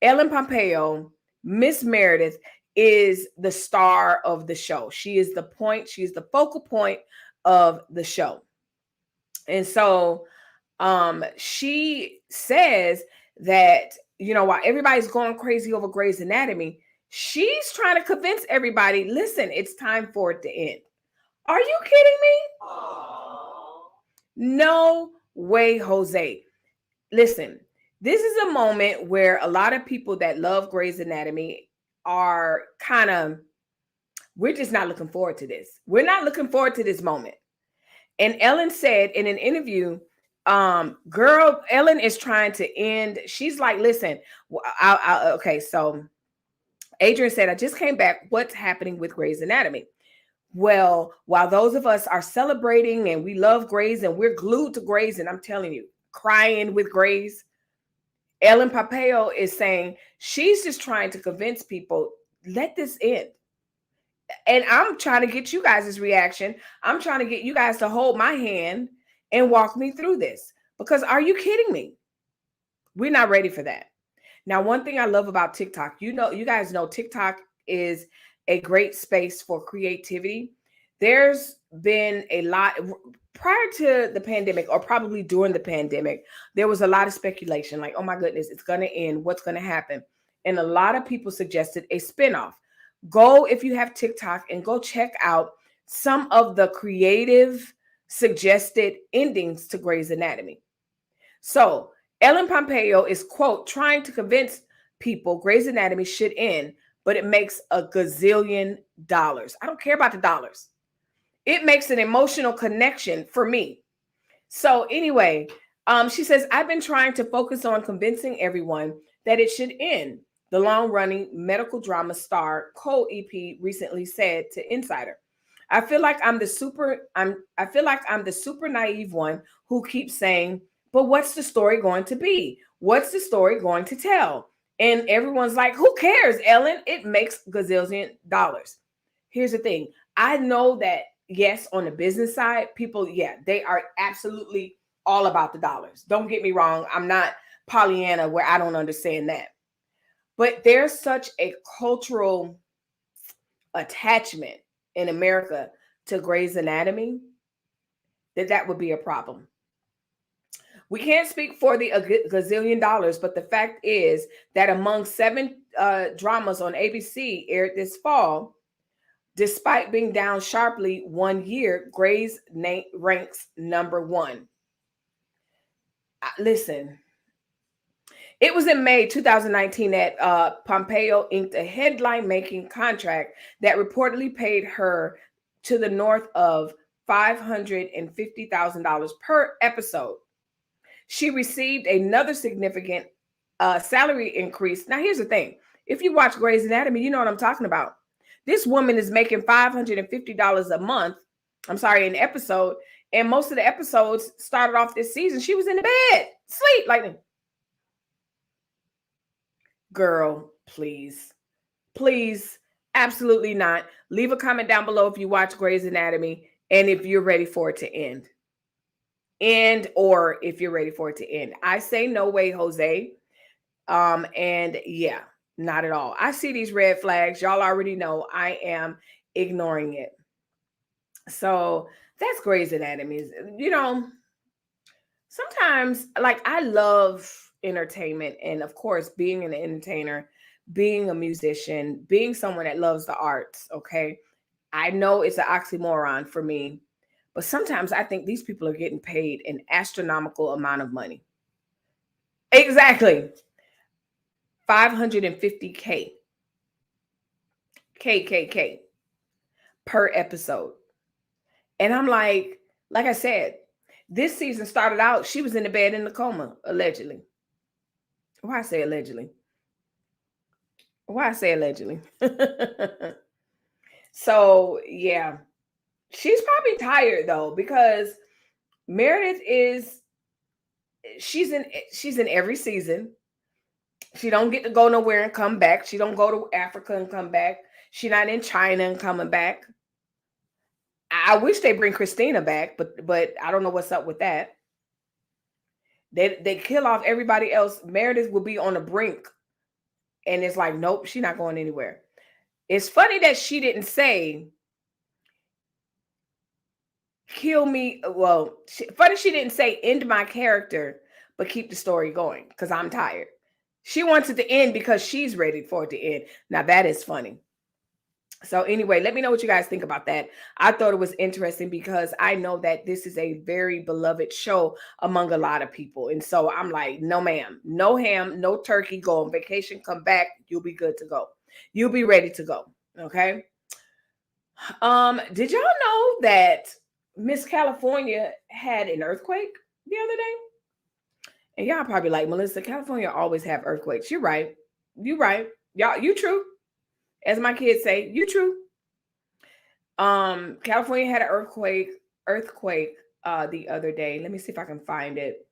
Ellen Pompeo, Miss Meredith, is the star of the show. She is the focal point of the show. And so she says that, while everybody's going crazy over Grey's Anatomy, she's trying to convince everybody, listen, it's time for it to end. Are you kidding me? Aww. No way, Jose. Listen, this is a moment where a lot of people that love Grey's Anatomy are we're just not looking forward to this. We're not looking forward to this moment. And Ellen said in an interview, Ellen is trying to end. She's like, listen, okay, so Adrian said, I just came back. What's happening with Grey's Anatomy? Well, while those of us are celebrating and we love Grey's and we're glued to Grey's, and I'm telling you, crying with Grey's, Ellen Pompeo is saying she's just trying to convince people, let this end. And I'm trying to get you guys' reaction. I'm trying to get you guys to hold my hand and walk me through this. Because are you kidding me? We're not ready for that. Now, one thing I love about TikTok, you guys know TikTok is a great space for creativity. There's been a lot prior to the pandemic, or probably during the pandemic, there was a lot of speculation like, oh my goodness, it's going to end. What's going to happen? And a lot of people suggested a spinoff. Go, if you have TikTok, and go check out some of the creative suggested endings to Grey's Anatomy. So Ellen Pompeo is, quote, trying to convince people Grey's Anatomy should end, but it makes a gazillion dollars. I don't care about the dollars. It makes an emotional connection for me. So anyway, she says, I've been trying to focus on convincing everyone that it should end. The long-running medical drama star Cole EP recently said to Insider. I feel like I'm the super naive one who keeps saying, but what's the story going to be? What's the story going to tell? And everyone's like, who cares, Ellen? It makes gazillion dollars. Here's the thing. I know that, yes, on the business side, people, yeah, they are absolutely all about the dollars. Don't get me wrong. I'm not Pollyanna where I don't understand that. But there's such a cultural attachment in America to Grey's Anatomy that would be a problem. We can't speak for the gazillion dollars, but the fact is that among 7 dramas on ABC aired this fall, despite being down sharply 1 year, Grey's ranks number 1. Listen, it was in May 2019 that Pompeo inked a headline-making contract that reportedly paid her to the north of $550,000 per episode. She received another significant salary increase. Now, here's the thing. If you watch Grey's Anatomy, you know what I'm talking about. This woman is making $550 a month. I'm sorry, an episode. And most of the episodes started off this season. She was in the bed, sleep, like, girl, please, please, absolutely not. Leave a comment down below if you watch Grey's Anatomy and if you're ready for it to end. Or if you're ready for it to end. I say no way, Jose. And yeah, not at all. I see these red flags. Y'all already know I am ignoring it. So that's Grey's Anatomy. You know, sometimes, like, I love entertainment, and of course, being an entertainer, being a musician, being someone that loves the arts. Okay, I know it's an oxymoron for me, but sometimes I think these people are getting paid an astronomical amount of money. Exactly. 550K. KKK per episode. And I'm like I said, this season started out, she was in the bed in the coma, allegedly. Why I say allegedly? Why I say allegedly? So, yeah. She's probably tired though, because Meredith she's in every season. She don't get to go nowhere and come back. She don't go to Africa and come back. She's not in China and coming back. I wish they bring Christina back, but I don't know what's up with that. They kill off everybody else. Meredith will be on the brink. And it's like, nope, she's not going anywhere. It's funny that she didn't say, kill me. Well, funny she didn't say end my character, but keep the story going because I'm tired. She wants it to end because she's ready for it to end. Now that is funny. So anyway, let me know what you guys think about that. I thought it was interesting because I know that this is a very beloved show among a lot of people. And so I'm like, no ma'am, no ham, no turkey, go on vacation, come back, you'll be good to go. You'll be ready to go. Okay. Did y'all know that Miss California had an earthquake the other day? And y'all probably like, Melissa, California always have earthquakes. You're right. You're right. Y'all, you true. As my kids say, you true. California had an earthquake the other day. Let me see if I can find it.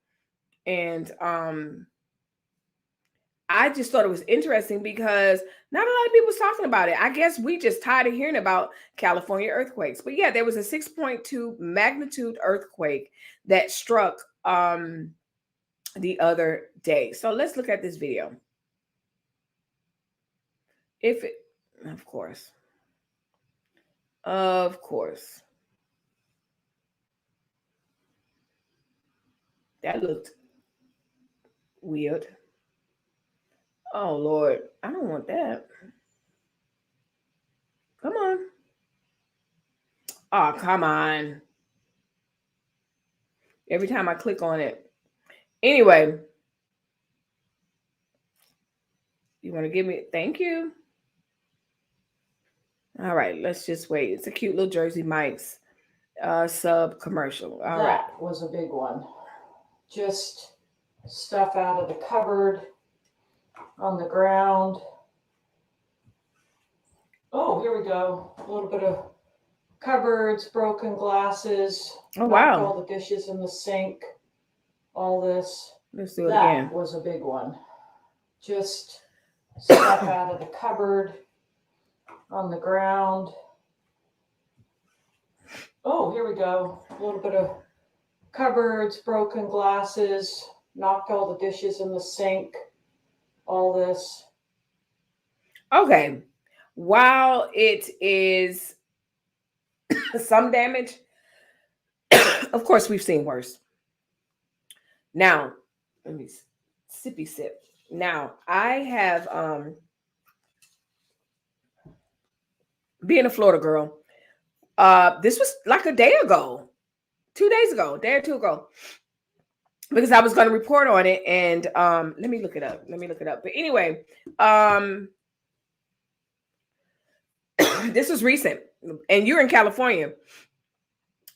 And I just thought it was interesting because not a lot of people was talking about it. I guess we just tired of hearing about California earthquakes. But yeah, there was a 6.2 magnitude earthquake that struck the other day. So let's look at this video. Of course. That looked weird. Oh, Lord. I don't want that. Come on. Oh, come on. Every time I click on it. Anyway. You want to give me, thank you. All right, let's just wait. It's a cute little Jersey Mike's sub commercial. All right. That was a big one. Just stuff out of the cupboard on the ground. Oh, here we go. A little bit of cupboards, broken glasses. Oh, wow. All the dishes in the sink. All this. Let's do it again. That was a big one. Just stuff out of the cupboard on the ground. Oh, here we go. A little bit of cupboards, broken glasses, knocked all the dishes in the sink, all this. Okay. While it is some damage, of course, we've seen worse. Now, let me sippy sip. Now, I have, being a Florida girl, this was like a day ago, 2 days ago, day or two ago, because I was going to report on it. And let me look it up. But anyway, this was recent, and you're in California.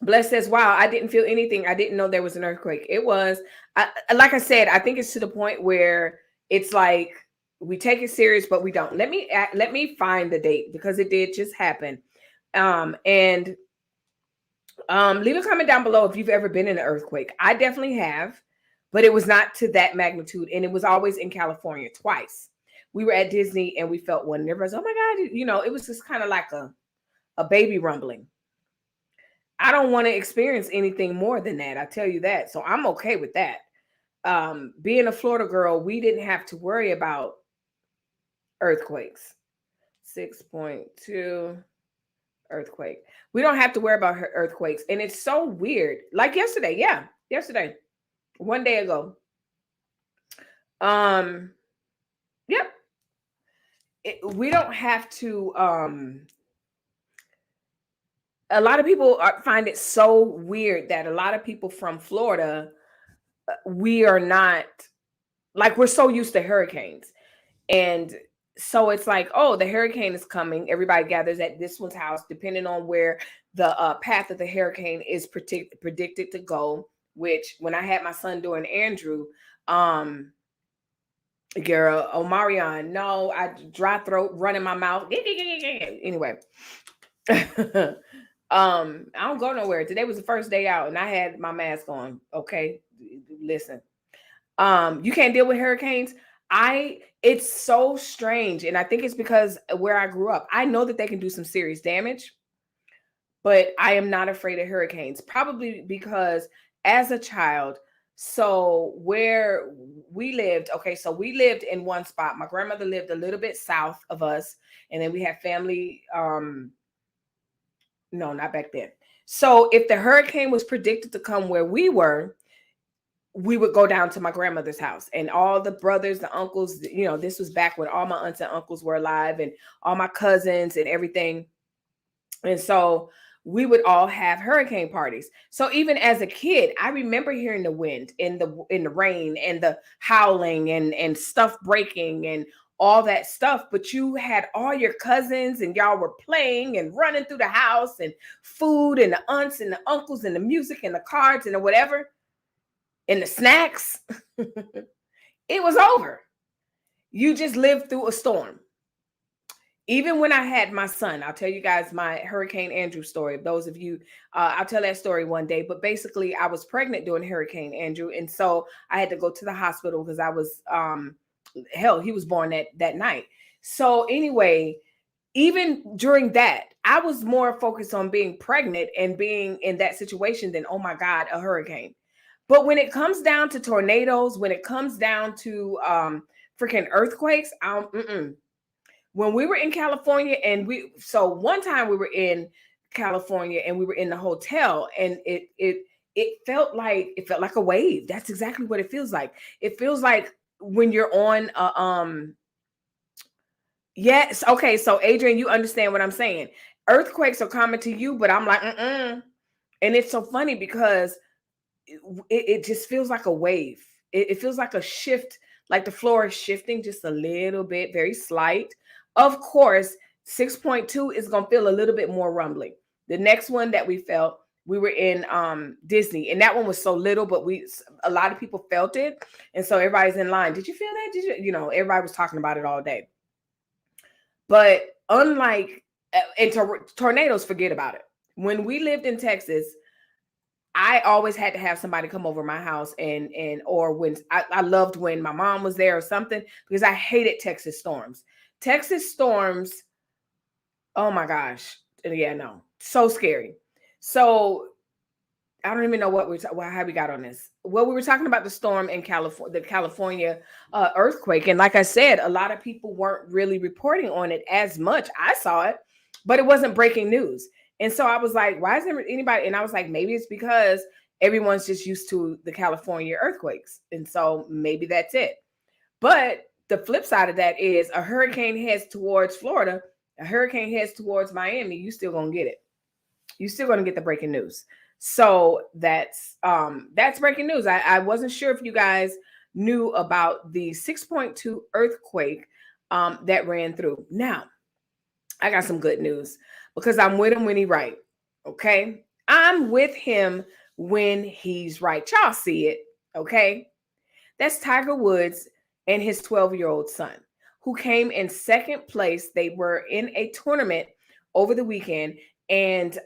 Bless says, wow, I didn't feel anything. I didn't know there was an earthquake. It was, like I said, I think it's to the point where it's like we take it serious, but we don't. Let me find the date, because it did just happen. And leave a comment down below if you've ever been in an earthquake. I definitely have, but it was not to that magnitude, and it was always in California twice. We were at Disney and we felt one, and everybody's, oh my God, it was just kind of like a baby rumbling. I don't want to experience anything more than that. I tell you that. So I'm okay with that. Being a Florida girl, we didn't have to worry about earthquakes. 6.2 earthquake. We don't have to worry about earthquakes. And it's so weird. Like yesterday. Yeah. Yesterday. 1 day ago. Yep. We don't have to, a lot of people find it so weird that a lot of people from Florida, we are not, like, we're so used to hurricanes. And so it's like, oh, the hurricane is coming. Everybody gathers at this one's house, depending on where the path of the hurricane is predicted to go, which when I had my son doing Andrew, girl, Omarion, no, I dry throat, running my mouth. Anyway. I don't go nowhere. Today was the first day out and I had my mask on. Okay. Listen. You can't deal with hurricanes. It's so strange. And I think it's because where I grew up, I know that they can do some serious damage, but I am not afraid of hurricanes, probably because as a child, so where we lived, okay, so we lived in one spot. My grandmother lived a little bit south of us, and then we had family, no, not back then. So if the hurricane was predicted to come where we were, we would go down to my grandmother's house, and all the brothers, the uncles, this was back when all my aunts and uncles were alive, and all my cousins and everything. And so we would all have hurricane parties. So even as a kid, I remember hearing the wind and the rain and the howling and stuff breaking and all that stuff. But you had all your cousins and y'all were playing and running through the house, and food and the aunts and the uncles and the music and the cards and the whatever and the snacks. It was over. You just lived through a storm. Even when I had my son, I'll tell you guys my Hurricane Andrew story. Those of you, I'll tell that story one day. But basically, I was pregnant during Hurricane Andrew. And so I had to go to the hospital because I was, he was born that night. So anyway, even during that, I was more focused on being pregnant and being in that situation than, oh my God, a hurricane. But when it comes down to tornadoes, when it comes down to freaking earthquakes, when we were in California, and so one time we were in California and we were in the hotel, and it felt like a wave. That's exactly what it feels like. It feels like when you're on yes. Okay. So Adrian, you understand what I'm saying. earthquakes are common to you, but I'm like, mm-mm. And it's so funny because it just feels like a wave. It feels like a shift, like the floor is shifting just a little bit, very slight. Of course, 6.2 is going to feel a little bit more rumbling. The next one that we felt, we were in Disney, and that one was so little, but a lot of people felt it. And so everybody's in line. Did you feel that? Did you, everybody was talking about it all day. But unlike, and tornadoes, forget about it. When we lived in Texas, I always had to have somebody come over my house or when I loved when my mom was there or something, because I hated Texas storms. Texas storms, oh my gosh. Yeah, no, so scary. So I don't even know how we got on this. Well, we were talking about the storm in California, the California earthquake. And like I said, a lot of people weren't really reporting on it as much. I saw it, but it wasn't breaking news. And so I was like, why isn't anybody? And I was like, maybe it's because everyone's just used to the California earthquakes. And so maybe that's it. But the flip side of that is a hurricane heads towards Florida, a hurricane heads towards Miami, you still going to get it. You're still going to get the breaking news. So that's breaking news. I wasn't sure if you guys knew about the 6.2 earthquake that ran through. Now, I got some good news because I'm with him when he's right. Okay. I'm with him when he's right. Y'all see it. Okay. That's Tiger Woods and his 12-year-old son, who came in second place. They were in a tournament over the weekend. And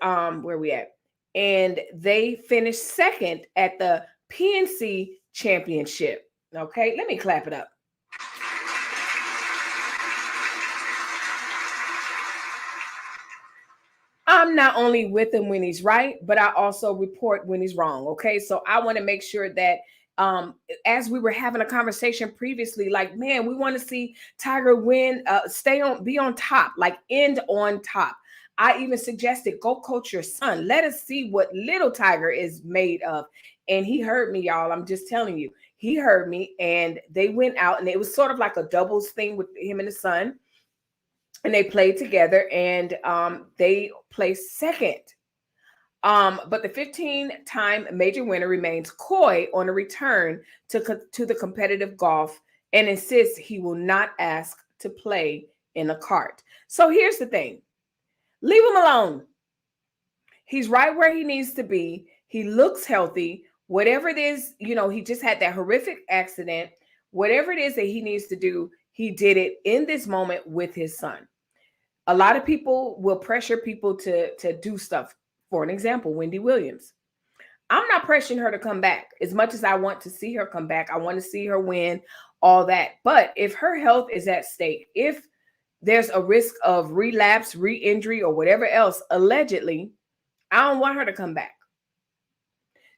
where we at? And they finished second at the PNC Championship. Okay, let me clap it up. I'm not only with him when he's right, but I also report when he's wrong. Okay, so I want to make sure that as we were having a conversation previously, like, man, we want to see Tiger win, be on top, like end on top. I even suggested go coach your son. Let us see what little Tiger is made of. And he heard me, y'all. I'm just telling you, he heard me. And they went out, and it was sort of like a doubles thing with him and the son. And they played together, and they placed second. But the 15-time major winner remains coy on a return to the competitive golf and insists he will not ask to play in a cart. So here's the thing. Leave him alone. He's right where he needs to be. He looks healthy. Whatever it is, he just had that horrific accident. Whatever it is that he needs to do, he did it in this moment with his son. A lot of people will pressure people to do stuff. For an example, Wendy Williams. I'm not pressuring her to come back. As much as I want to see her come back, I want to see her win, all that. But if her health is at stake, if there's a risk of relapse, re-injury, or whatever else, allegedly, I don't want her to come back.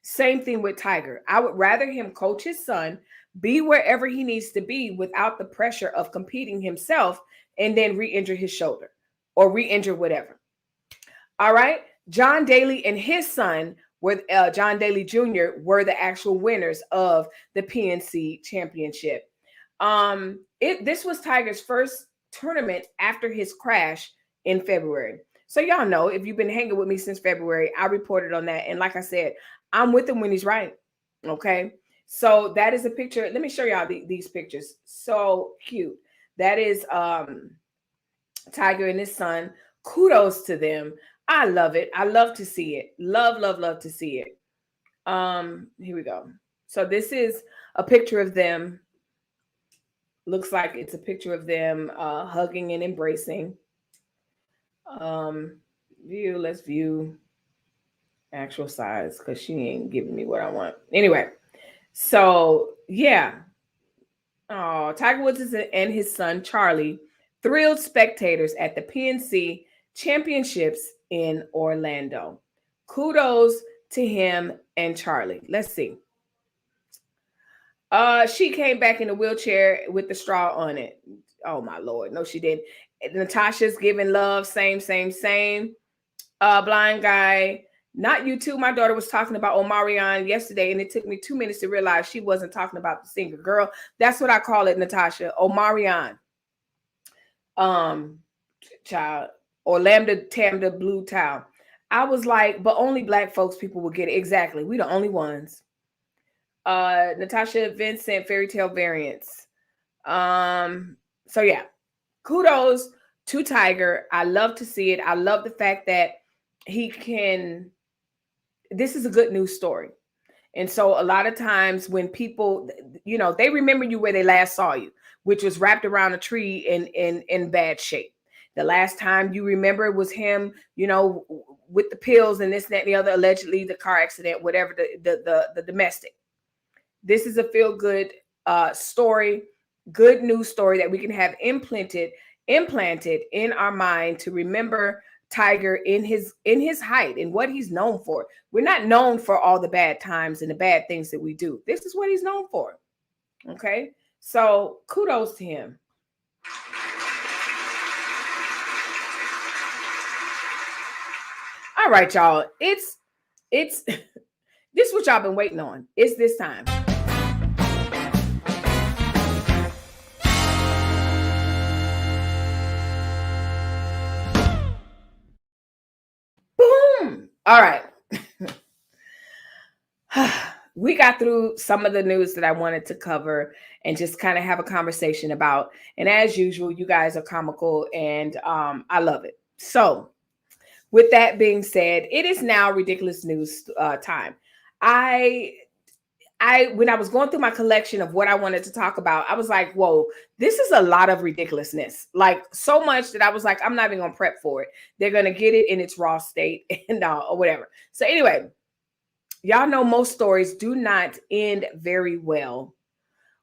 Same thing with Tiger. I would rather him coach his son, be wherever he needs to be without the pressure of competing himself and then re-injure his shoulder or re-injure whatever. All right. John Daly and his son, John Daly Jr., were the actual winners of the PNC Championship. This was Tiger's first tournament after his crash in February. So y'all know, if you've been hanging with me since February, I reported on that. And like I said, I'm with him when he's right. Okay. So that is a picture. Let me show y'all these pictures. So cute. That is Tiger and his son. Kudos to them. I love it. I love to see it. Love, love, love to see it. Here we go. So this is a picture of them. Looks like it's a picture of them hugging and embracing. Let's view actual size, because she ain't giving me what I want. Anyway, so yeah. Oh, Tiger Woods and his son Charlie thrilled spectators at the PNC Championships in Orlando. Kudos to him and Charlie. Let's see. She came back in a wheelchair with the straw on it. Oh my Lord. No, she didn't. Natasha's giving love. Same. Blind guy. Not you too. My daughter was talking about Omicron yesterday, and it took me 2 minutes to realize she wasn't talking about the singer. Girl, that's what I call it, Natasha. Omicron. Child. or Lambda Tamda Blue Towel. I was like, but only Black folks people will get it. Exactly. We the only ones. Natasha Vincent Fairy Tale Variants. So yeah, kudos to Tiger. I love to see it. I love the fact that he can. This is a good news story. And so a lot of times when people, they remember you where they last saw you, which was wrapped around a tree in bad shape. The last time you remember was him, with the pills and this, that, and the other, allegedly the car accident, whatever, the domestic. This is a feel good story, good news story that we can have implanted in our mind to remember Tiger in his height and what he's known for. We're not known for all the bad times and the bad things that we do. This is what he's known for. Okay, so kudos to him. All right, y'all. It's this is what y'all been waiting on. It's this time. Boom. All right. We got through some of the news that I wanted to cover and just kind of have a conversation about. And as usual, you guys are comical and I love it. So with that being said, it is now ridiculous news time. When I was going through my collection of what I wanted to talk about, I was like, whoa, this is a lot of ridiculousness. Like so much that I was like, I'm not even going to prep for it. They're going to get it in its raw state and or whatever. So anyway, y'all know most stories do not end very well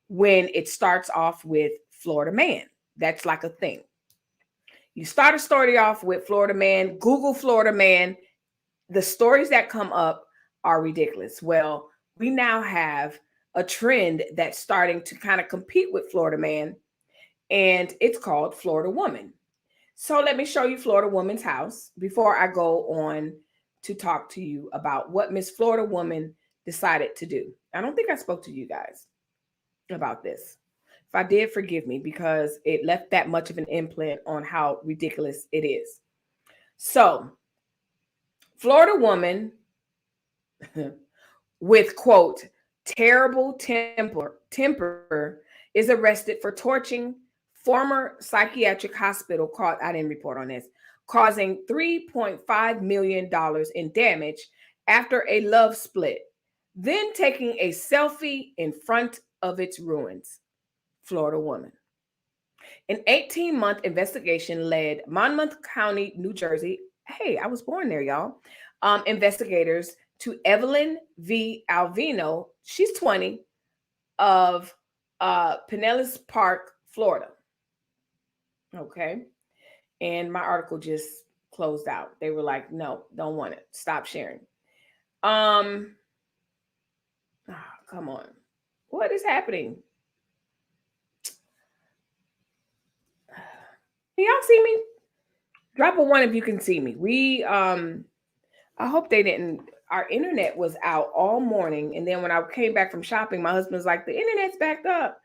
when it starts off with Florida man. That's like a thing. You start a story off with Florida man, Google Florida man. The stories that come up are ridiculous. Well, we now have a trend that's starting to kind of compete with Florida man, and it's called Florida woman. So let me show you Florida woman's house before I go on to talk to you about what Miss Florida woman decided to do. I don't think I spoke to you guys about this. If I did, forgive me, because it left that much of an imprint on how ridiculous it is. So Florida woman with, quote, terrible temper is arrested for torching former psychiatric hospital called, I didn't report on this, causing $3.5 million in damage after a love split, then taking a selfie in front of its ruins. Florida woman. An 18-month investigation led Monmouth County, New Jersey. Hey, I was born there, y'all. Investigators to Evelyn V. Alvino, she's 20, of Pinellas Park, Florida. Okay. And my article just closed out. They were like, no, don't want it. Stop sharing. Come on. What is happening? Can y'all see me? Drop a 1 if you can see me. I hope they didn't. Our internet was out all morning. And then when I came back from shopping, my husband was like, the internet's back up.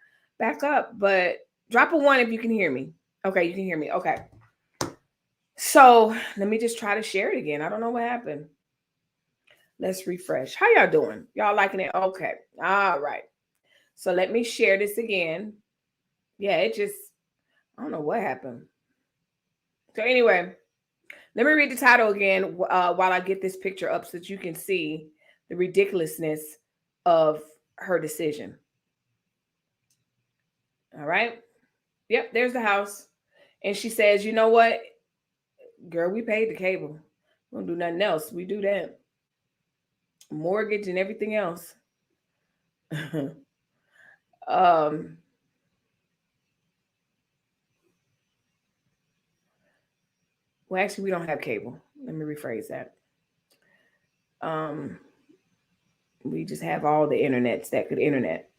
But drop a 1 if you can hear me. Okay, you can hear me. Okay. So let me just try to share it again. I don't know what happened. Let's refresh. How y'all doing? Y'all liking it? Okay. All right. So let me share this again. Yeah, I don't know what happened. So anyway, let me read the title again while I get this picture up so that you can see the ridiculousness of her decision. All right. Yep, there's the house. And she says, you know what? Girl, we paid the cable. We don't do nothing else. We do that. Mortgage and everything else. Well, actually, we don't have cable. Let me rephrase that. We just have all the internets that could internet.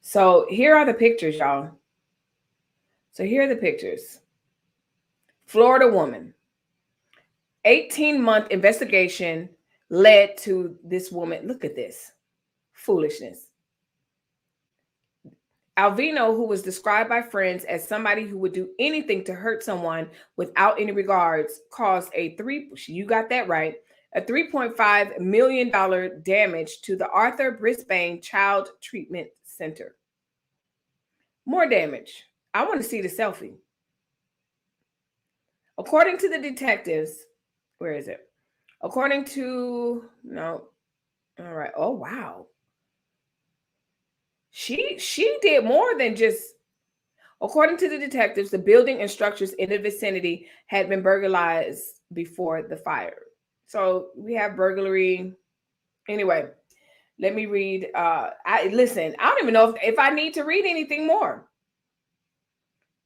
So here are the pictures, y'all. So here are the pictures. Florida woman. 18-month investigation led to this woman. Look at this foolishness. Alvino, who was described by friends as somebody who would do anything to hurt someone without any regards, caused you got that right, a $3.5 million damage to the Arthur Brisbane Child Treatment Center. More damage. I want to see the selfie. According to the detectives, where is it? According to, no, all right. Oh, wow. She did more than just, according to the detectives, the building and structures in the vicinity had been burglarized before the fire. So we have burglary. Anyway, let me read. I don't even know if I need to read anything more.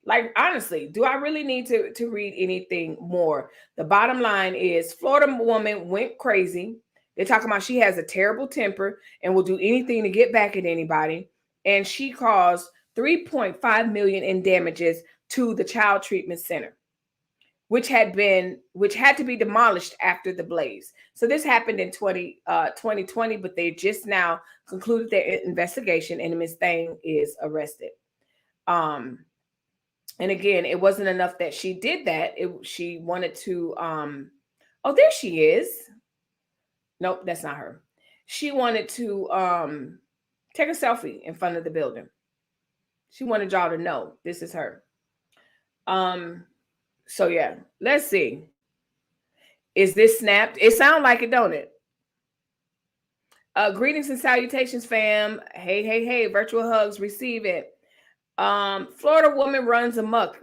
Like, honestly, do I really need to read anything more? The bottom line is Florida woman went crazy. They're talking about she has a terrible temper and will do anything to get back at anybody. And she caused $3.5 million in damages to the child treatment center, which had to be demolished after the blaze. So this happened in 2020, but they just now concluded their investigation and Ms. Thang is arrested. And again, it wasn't enough that she did that. She wanted to, oh, there she is. Nope, that's not her. She wanted to take a selfie in front of the building. She wanted y'all to know this is her. So yeah, let's see. Is this snapped? It sounds like it, don't it? Greetings and salutations, fam. Hey, virtual hugs, receive it. Florida woman runs amok.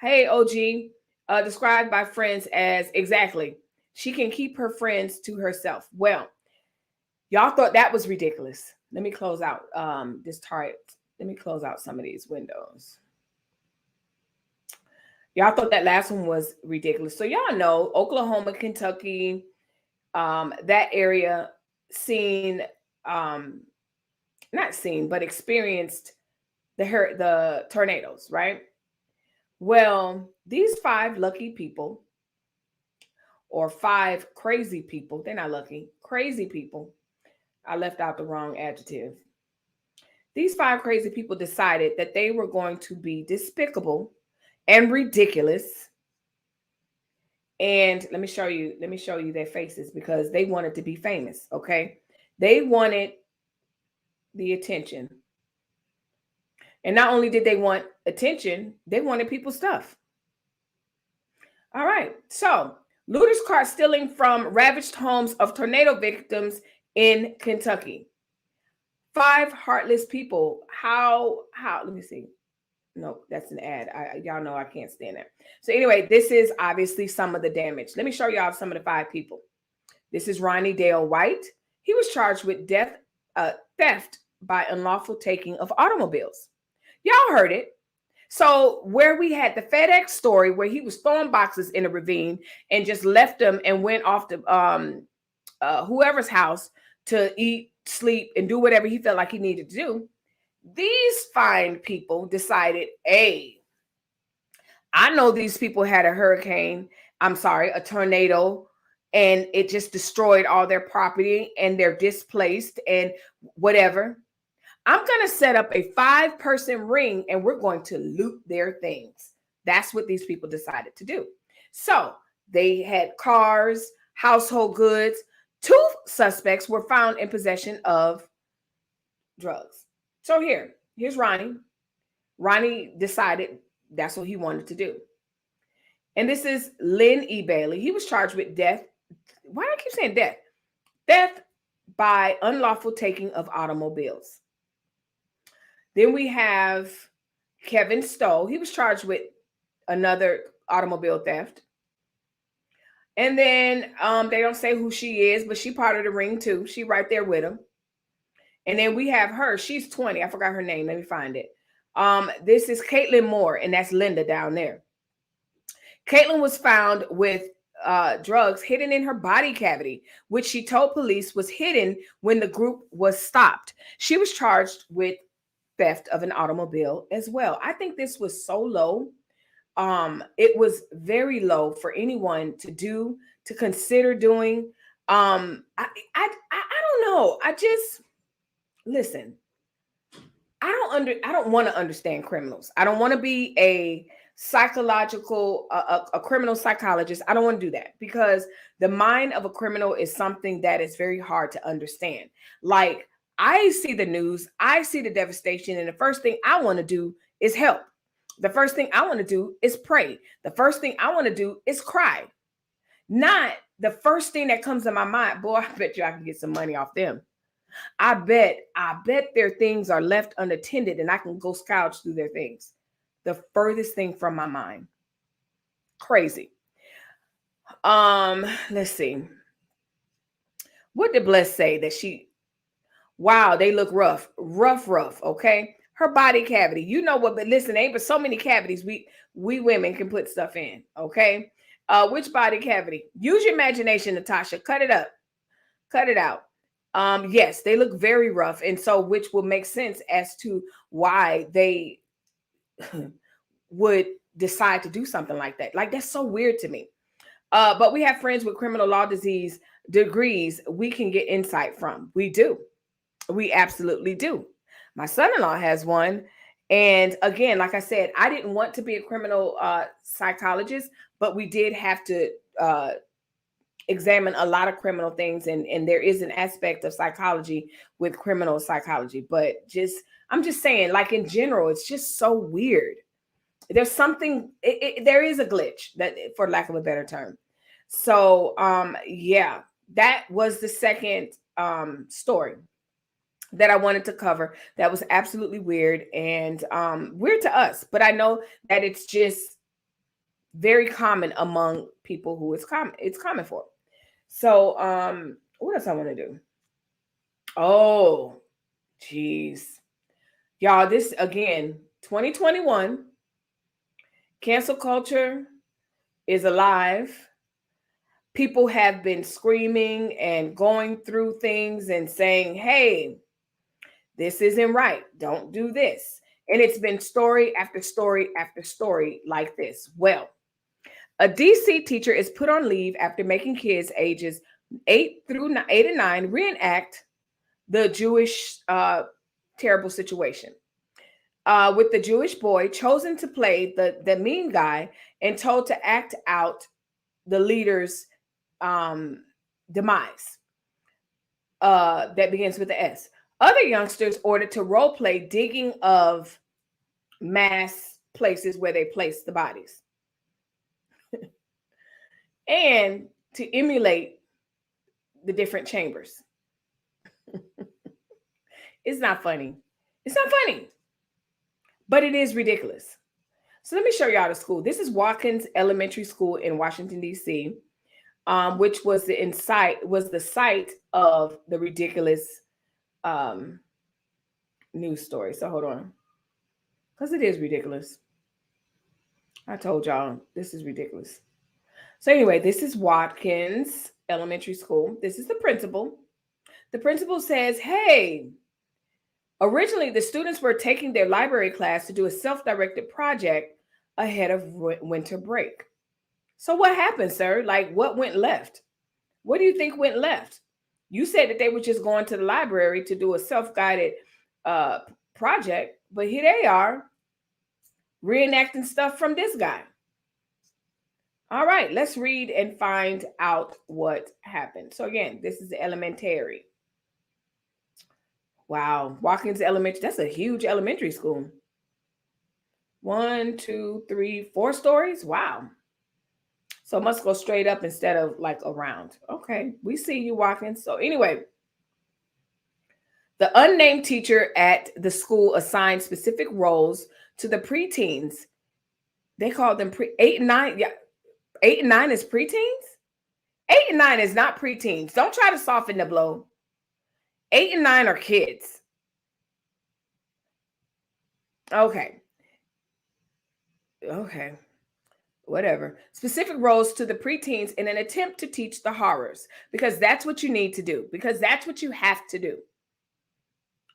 Hey, OG, described by friends as exactly. She can keep her friends to herself. Well, y'all thought that was ridiculous. Let me close out this target. Let me close out some of these windows. Y'all thought that last one was ridiculous. So y'all know Oklahoma, Kentucky, that area experienced the tornadoes, right? Well, these 5 lucky people, or 5 crazy people, they're not lucky, crazy people. I left out the wrong adjective. These 5 crazy people decided that they were going to be despicable and ridiculous. And let me show you their faces because they wanted to be famous, okay? They wanted the attention. And not only did they want attention, they wanted people's stuff. All right. So, looters caught stealing from ravaged homes of tornado victims in Kentucky. 5 heartless people. How, let me see. No, that's an ad. Y'all know I can't stand that. So anyway, this is obviously some of the damage. Let me show y'all some of the 5 people. This is Ronnie Dale White. He was charged with theft by unlawful taking of automobiles. Y'all heard it. So where we had the FedEx story where he was throwing boxes in a ravine and just left them and went off to whoever's house to eat, sleep, and do whatever he felt like he needed to do. These fine people decided, hey, I know these people had a tornado, and it just destroyed all their property and they're displaced and whatever. I'm going to set up a 5-person ring and we're going to loot their things. That's what these people decided to do. So they had cars, household goods. 2 suspects were found in possession of drugs. So here's Ronnie. Ronnie decided that's what he wanted to do. And this is Lynn E. Bailey. He was charged with death. Why do I keep saying death? Death by unlawful taking of automobiles. Then we have Kevin Stowe. He was charged with another automobile theft. And then they don't say who she is, but she part of the ring too. She right there with him. And then we have her. She's 20. I forgot her name. Let me find it. This is Caitlin Moore, and that's Linda down there. Caitlin was found with drugs hidden in her body cavity, which she told police was hidden when the group was stopped. She was charged with theft of an automobile as well. I think this was so low. It was very low for anyone to consider doing. I don't know. Listen, I don't want to understand criminals. I don't want to be a psychological a criminal psychologist. I don't want to do that because the mind of a criminal is something that is very hard to understand. Like, I see the news, I see the devastation, and the first thing I want to do is help. The first thing I want to do is pray. The first thing I want to do is cry. Not the first thing that comes to my mind. Boy, I bet you I can get some money off them. I bet their things are left unattended and I can go scourge through their things. The furthest thing from my mind. Crazy. Let's see. What did Bless say that wow, they look rough. Rough, okay? Her body cavity. You know what, but listen, ain't but so many cavities we women can put stuff in, okay? Which body cavity? Use your imagination, Natasha. Cut it up. Cut it out. Yes, they look very rough, and so which will make sense as to why they would decide to do something like that. Like, that's so weird to me. But we have friends with criminal law disease degrees we can get insight from. We do. We absolutely do. My son-in-law has one. And again, like I said, I didn't want to be a criminal psychologist, but we did have to examine a lot of criminal things. And there is an aspect of psychology with criminal psychology. But I'm just saying, like, in general, it's just so weird. There's something, there is a glitch, that, for lack of a better term. So yeah, that was the second story that I wanted to cover. That was absolutely weird, and weird to us, but I know that it's just very common among people who it's common for. So what else I want to do? Oh, geez, y'all, this again, 2021, cancel culture is alive. People have been screaming and going through things and saying, hey, this isn't right. Don't do this. And it's been story after story after story like this. Well, a DC teacher is put on leave after making kids ages 8 and 9 reenact the Jewish terrible situation. With the Jewish boy chosen to play the mean guy and told to act out the leader's demise. That begins with the S. Other youngsters ordered to role play digging of mass places where they placed the bodies and to emulate the different chambers. It's not funny. It's not funny, but it is ridiculous. So let me show y'all the school. This is Watkins Elementary School in Washington, D.C., which was the site of the ridiculous news story. So hold on, because it is ridiculous. I told y'all this is ridiculous. So anyway, this is Watkins Elementary School. This is the principal. The principal says, hey, originally the students were taking their library class to do a self-directed project ahead of winter break. So what happened, sir? Like, what went left? What do you think went left? You said that they were just going to the library to do a self-guided project, but here they are reenacting stuff from this guy. All right, let's read and find out what happened. So again, this is the elementary. Wow, Watkins Elementary. That's a huge elementary school. 1, 2, 3, 4 stories. Wow. So it must go straight up instead of like around. Okay, we see you, Watkins. So anyway, the unnamed teacher at the school assigned specific roles to the preteens. They called them 8 and 9. Yeah, 8 and 9 is preteens? 8 and 9 is not preteens. Don't try to soften the blow. 8 and 9 are kids. Okay. Whatever. Specific roles to the preteens in an attempt to teach the horrors, because that's what you need to do, because that's what you have to do.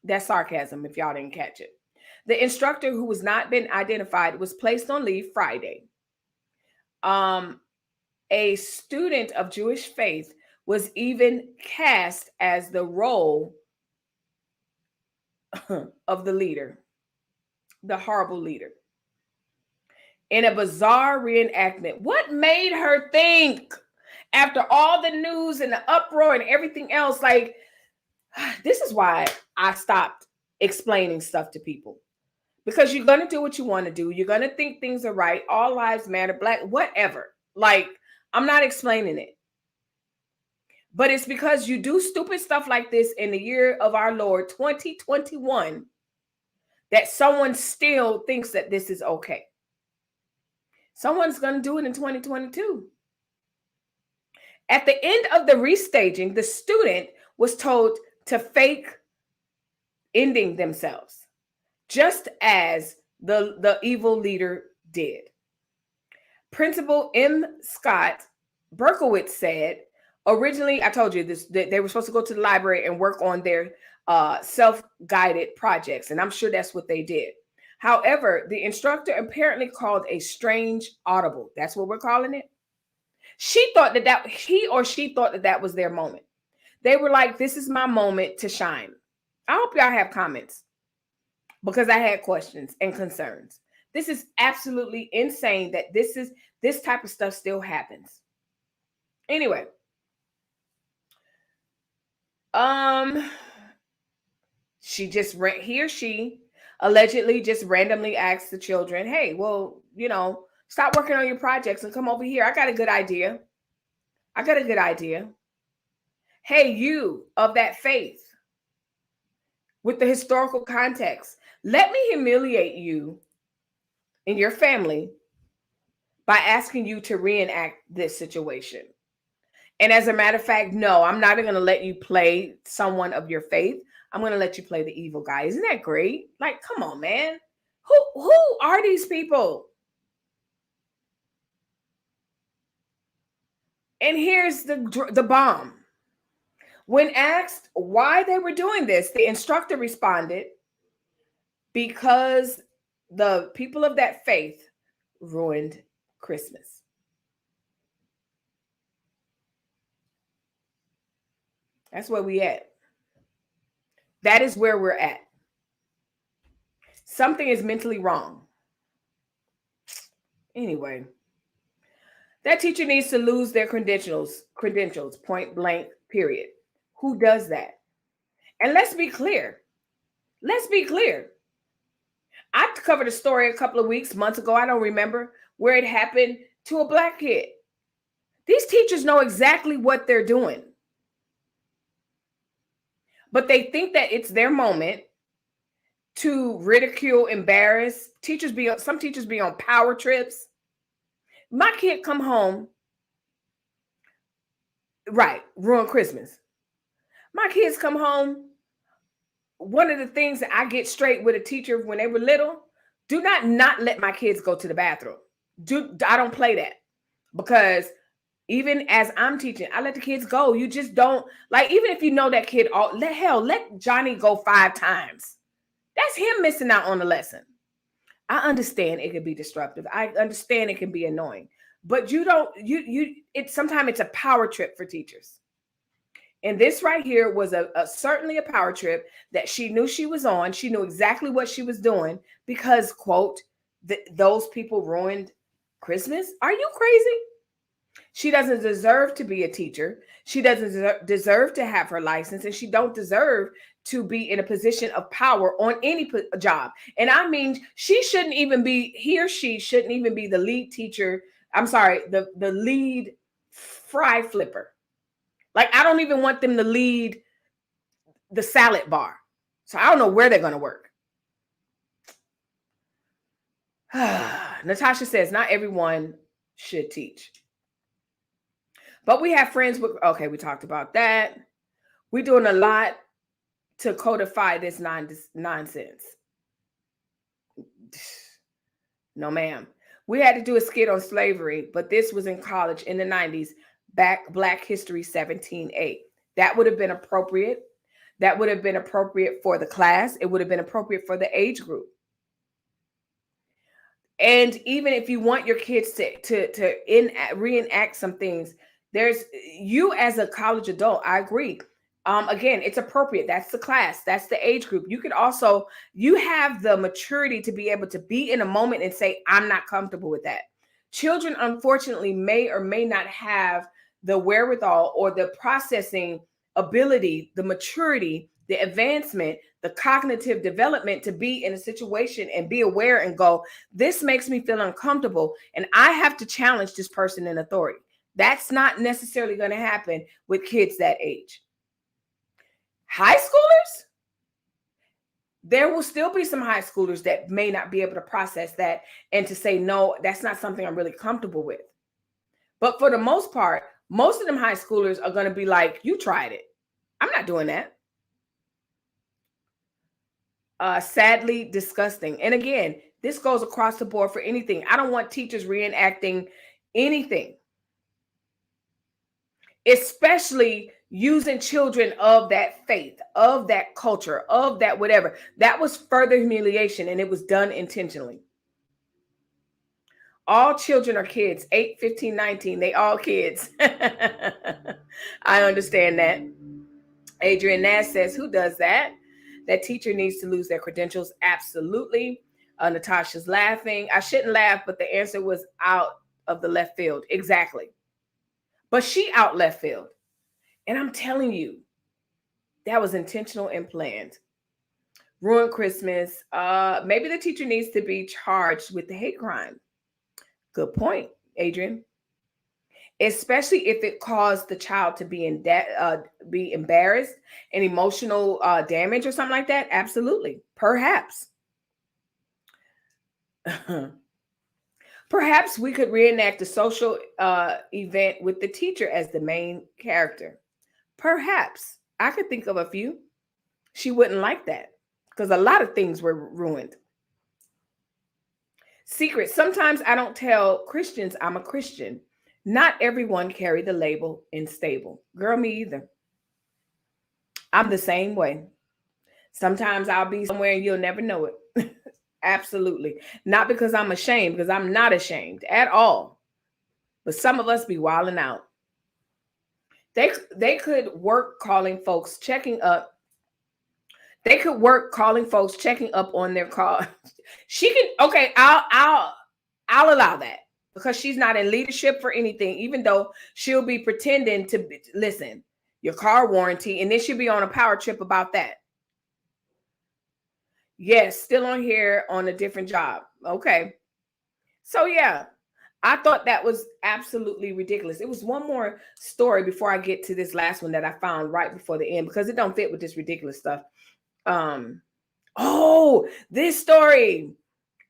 That's sarcasm if y'all didn't catch it. The instructor, who was not been identified, was placed on leave Friday. A student of Jewish faith was even cast as the role of the leader, the horrible leader, in a bizarre reenactment. What made her think, after all the news and the uproar and everything else, like, this is why I stopped explaining stuff to people. Because you're going to do what you want to do. You're going to think things are right. All lives matter, black, whatever. Like, I'm not explaining it. But it's because you do stupid stuff like this in the year of our Lord, 2021, that someone still thinks that this is okay. Someone's going to do it in 2022. At the end of the restaging, the student was told to fake ending themselves, just as the evil leader did. Principal M. Scott Berkowitz said, originally, I told you this, that they were supposed to go to the library and work on their self-guided projects, and I'm sure that's what they did. However, the instructor apparently called a strange audible. That's what we're calling it. She thought that he or she thought that was their moment. They were like, this is my moment to shine. I hope y'all have comments, because I had questions and concerns. This is absolutely insane that this type of stuff still happens. Anyway, she allegedly just randomly asked the children, hey, well, stop working on your projects and come over here. I got a good idea. Hey, you of that faith, with the historical context, let me humiliate you and your family by asking you to reenact this situation. And as a matter of fact, no, I'm not going to let you play someone of your faith. I'm going to let you play the evil guy. Isn't that great? Like, come on, man. Who are these people? And here's the bomb. When asked why they were doing this, the instructor responded, because the people of that faith ruined Christmas. That's where we at. That is where we're at. Something is mentally wrong. Anyway, that teacher needs to lose their credentials, point blank, period. Who does that? And let's be clear. I covered a story a couple of months ago, I don't remember, where it happened to a black kid. These teachers know exactly what they're doing. But they think that it's their moment to ridicule, embarrass. Some teachers be on power trips. My kid come home, right, ruin Christmas. My kids come home. One of the things that I get straight with a teacher when they were little, do not let my kids go to the bathroom. I don't play that, because even as I'm teaching, I let the kids go. You just don't, like, even if you know that kid, let Johnny go 5 times. That's him missing out on the lesson. I understand it can be disruptive. I understand it can be annoying, but sometimes it's a power trip for teachers. And this right here was certainly a power trip that she knew she was on. She knew exactly what she was doing because, quote, those people ruined Christmas. Are you crazy? She doesn't deserve to be a teacher. She doesn't deserve to have her license, and she don't deserve to be in a position of power on any job. And I mean, he or she shouldn't even be the lead teacher. I'm sorry, the lead fry flipper. Like, I don't even want them to lead the salad bar. So I don't know where they're going to work. Natasha says, not everyone should teach. But we have friends with, okay, we talked about that. We're doing a lot to codify this nonsense. No, ma'am. We had to do a skit on slavery, but this was in college in the 90s, Black History 17/8. That would have been appropriate. That would have been appropriate for the class. It would have been appropriate for the age group. And even if you want your kids to reenact some things, you as a college adult, I agree. Again, it's appropriate. That's the class. That's the age group. You could also, you have the maturity to be able to be in a moment and say, I'm not comfortable with that. Children, unfortunately, may or may not have the wherewithal or the processing ability, the maturity, the advancement, the cognitive development to be in a situation and be aware and go, this makes me feel uncomfortable. And I have to challenge this person in authority. That's not necessarily going to happen with kids that age. High schoolers, there will still be some high schoolers that may not be able to process that and to say, no, that's not something I'm really comfortable with. But for the most part, most of them high schoolers are going to be like, you tried it. I'm not doing that. Sadly disgusting. And again, this goes across the board for anything. I don't want teachers reenacting anything, especially using children of that faith, of that culture, of that whatever. That was further humiliation, and it was done intentionally. All children are kids. 8, 15, 19. They all kids. I understand that. Adrian Nash says, who does that? That teacher needs to lose their credentials. Absolutely. Natasha's laughing. I shouldn't laugh, but the answer was out of the left field. Exactly. But she out left field. And I'm telling you, that was intentional and planned. Ruined Christmas. Maybe the teacher needs to be charged with the hate crime. Good point, Adrian. Especially if it caused the child to be be embarrassed and emotional damage or something like that. Absolutely. Perhaps. Perhaps we could reenact a social event with the teacher as the main character. Perhaps. I could think of a few. She wouldn't like that because a lot of things were ruined. Secret. Sometimes I don't tell Christians I'm a Christian. Not everyone carry the label unstable. Girl, me either. I'm the same way. Sometimes I'll be somewhere and you'll never know it. Absolutely. Not because I'm ashamed, because I'm not ashamed at all. But some of us be wilding out. They could work calling folks checking up. They could work calling folks checking up on their car. She can, okay, I'll allow that. Because she's not in leadership for anything, even though she'll be pretending to listen, your car warranty, and then she'll be on a power trip about that. Yes, still on here on a different job. Okay. So yeah, I thought that was absolutely ridiculous. It was one more story before I get to this last one that I found right before the end, because it don't fit with this ridiculous stuff. Oh, this story.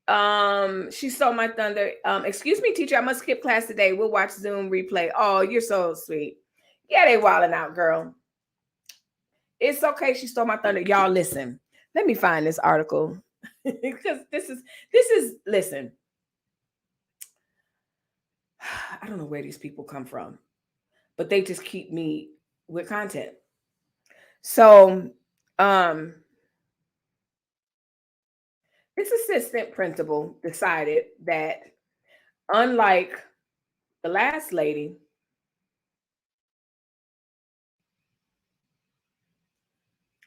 She stole my thunder. Excuse me, teacher, I must skip class today. We'll watch Zoom replay. Oh, you're so sweet. Yeah, they wilding out, girl. It's okay. She stole my thunder. Y'all listen. Let me find this article. Because this is listen. I don't know where these people come from, but they just keep me with content. So, this assistant principal decided that, unlike the last lady,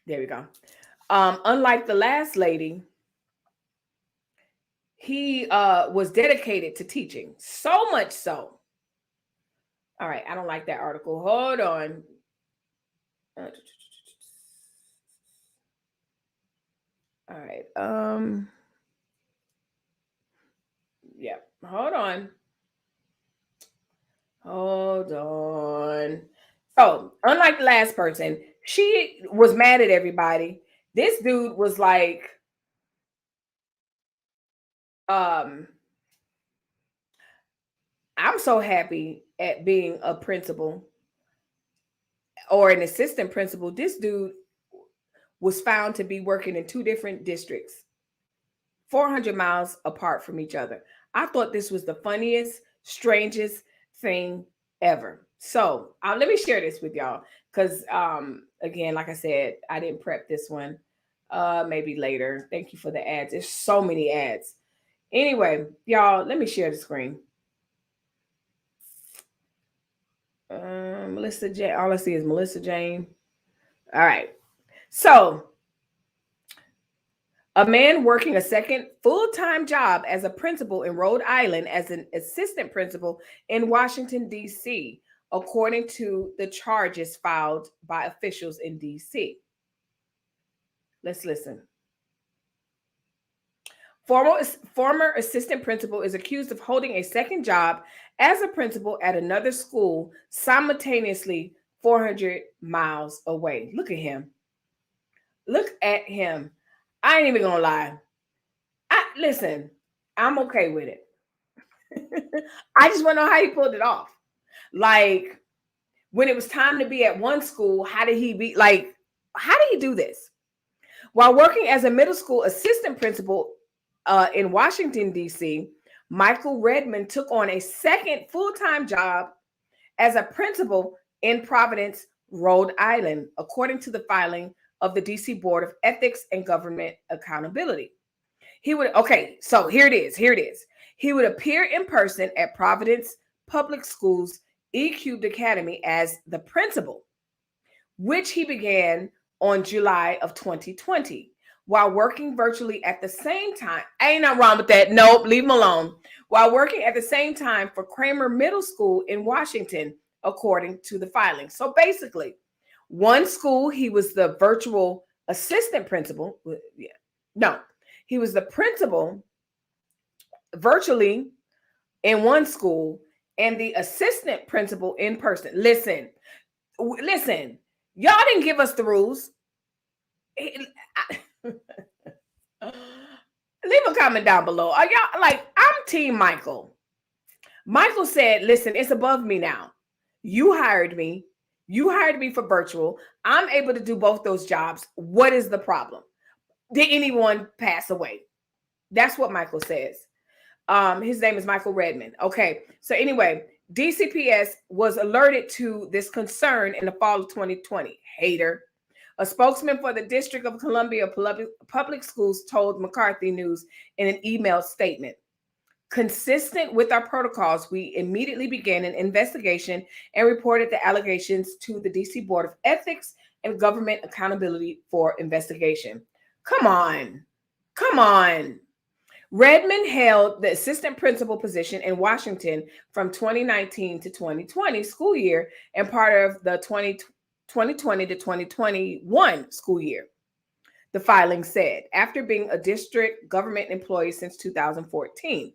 there we go. Unlike the last lady, he was dedicated to teaching, so much so. All right, I don't like that article. Hold on. All right. Yeah. Hold on. So, unlike the last person, she was mad at everybody. This dude was like, I'm so happy at being a principal or an assistant principal. This dude was found to be working in 2 different districts, 400 miles apart from each other. I thought this was the funniest, strangest thing ever. So let me share this with y'all. Because again, like I said, I didn't prep this one. Maybe later. Thank you for the ads. There's so many ads. Anyway, y'all, let me share the screen. Melissa Jane. All I see is Melissa Jane. All right. So, a man working a second full-time job as a principal in Rhode Island as an assistant principal in Washington, D.C., according to the charges filed by officials in D.C. Let's listen. Former assistant principal is accused of holding a second job as a principal at another school simultaneously 400 miles away. Look at him. Look at him. I ain't even gonna lie. Listen, I'm okay with it. I just want to know how he pulled it off. Like, when it was time to be at one school, how did he be like, how did he do this? While working as a middle school assistant principal in Washington, D.C., Michael Redmond took on a second full-time job as a principal in Providence, Rhode Island, according to the filing of the D.C. Board of Ethics and Government Accountability. So here it is. He would appear in person at Providence Public Schools E-Cubed Academy as the principal, which he began on July of 2020, while working virtually at the same time. Ain't nothing wrong with that. Nope, leave him alone. While working at the same time for Kramer Middle School in Washington, according to the filing. So basically, one school, he was the virtual assistant principal. He was the principal virtually in one school and the assistant principal in person. Listen, y'all didn't give us the rules. Leave a comment down below. Are y'all like, I'm Team Michael. Michael said, listen, it's above me now. You hired me for virtual. I'm able to do both those jobs. What is the problem? Did anyone pass away? That's what Michael says. His name is Michael Redmond. Okay. So anyway, DCPS was alerted to this concern in the fall of 2020. Hater. A spokesman for the District of Columbia Public Schools told McCarthy News in an email statement. Consistent with our protocols, we immediately began an investigation and reported the allegations to the DC Board of Ethics and Government Accountability for investigation. Come on. Redmond held the assistant principal position in Washington from 2019 to 2020 school year and part of the 2020 to 2021 school year. The filing said, after being a district government employee since 2014,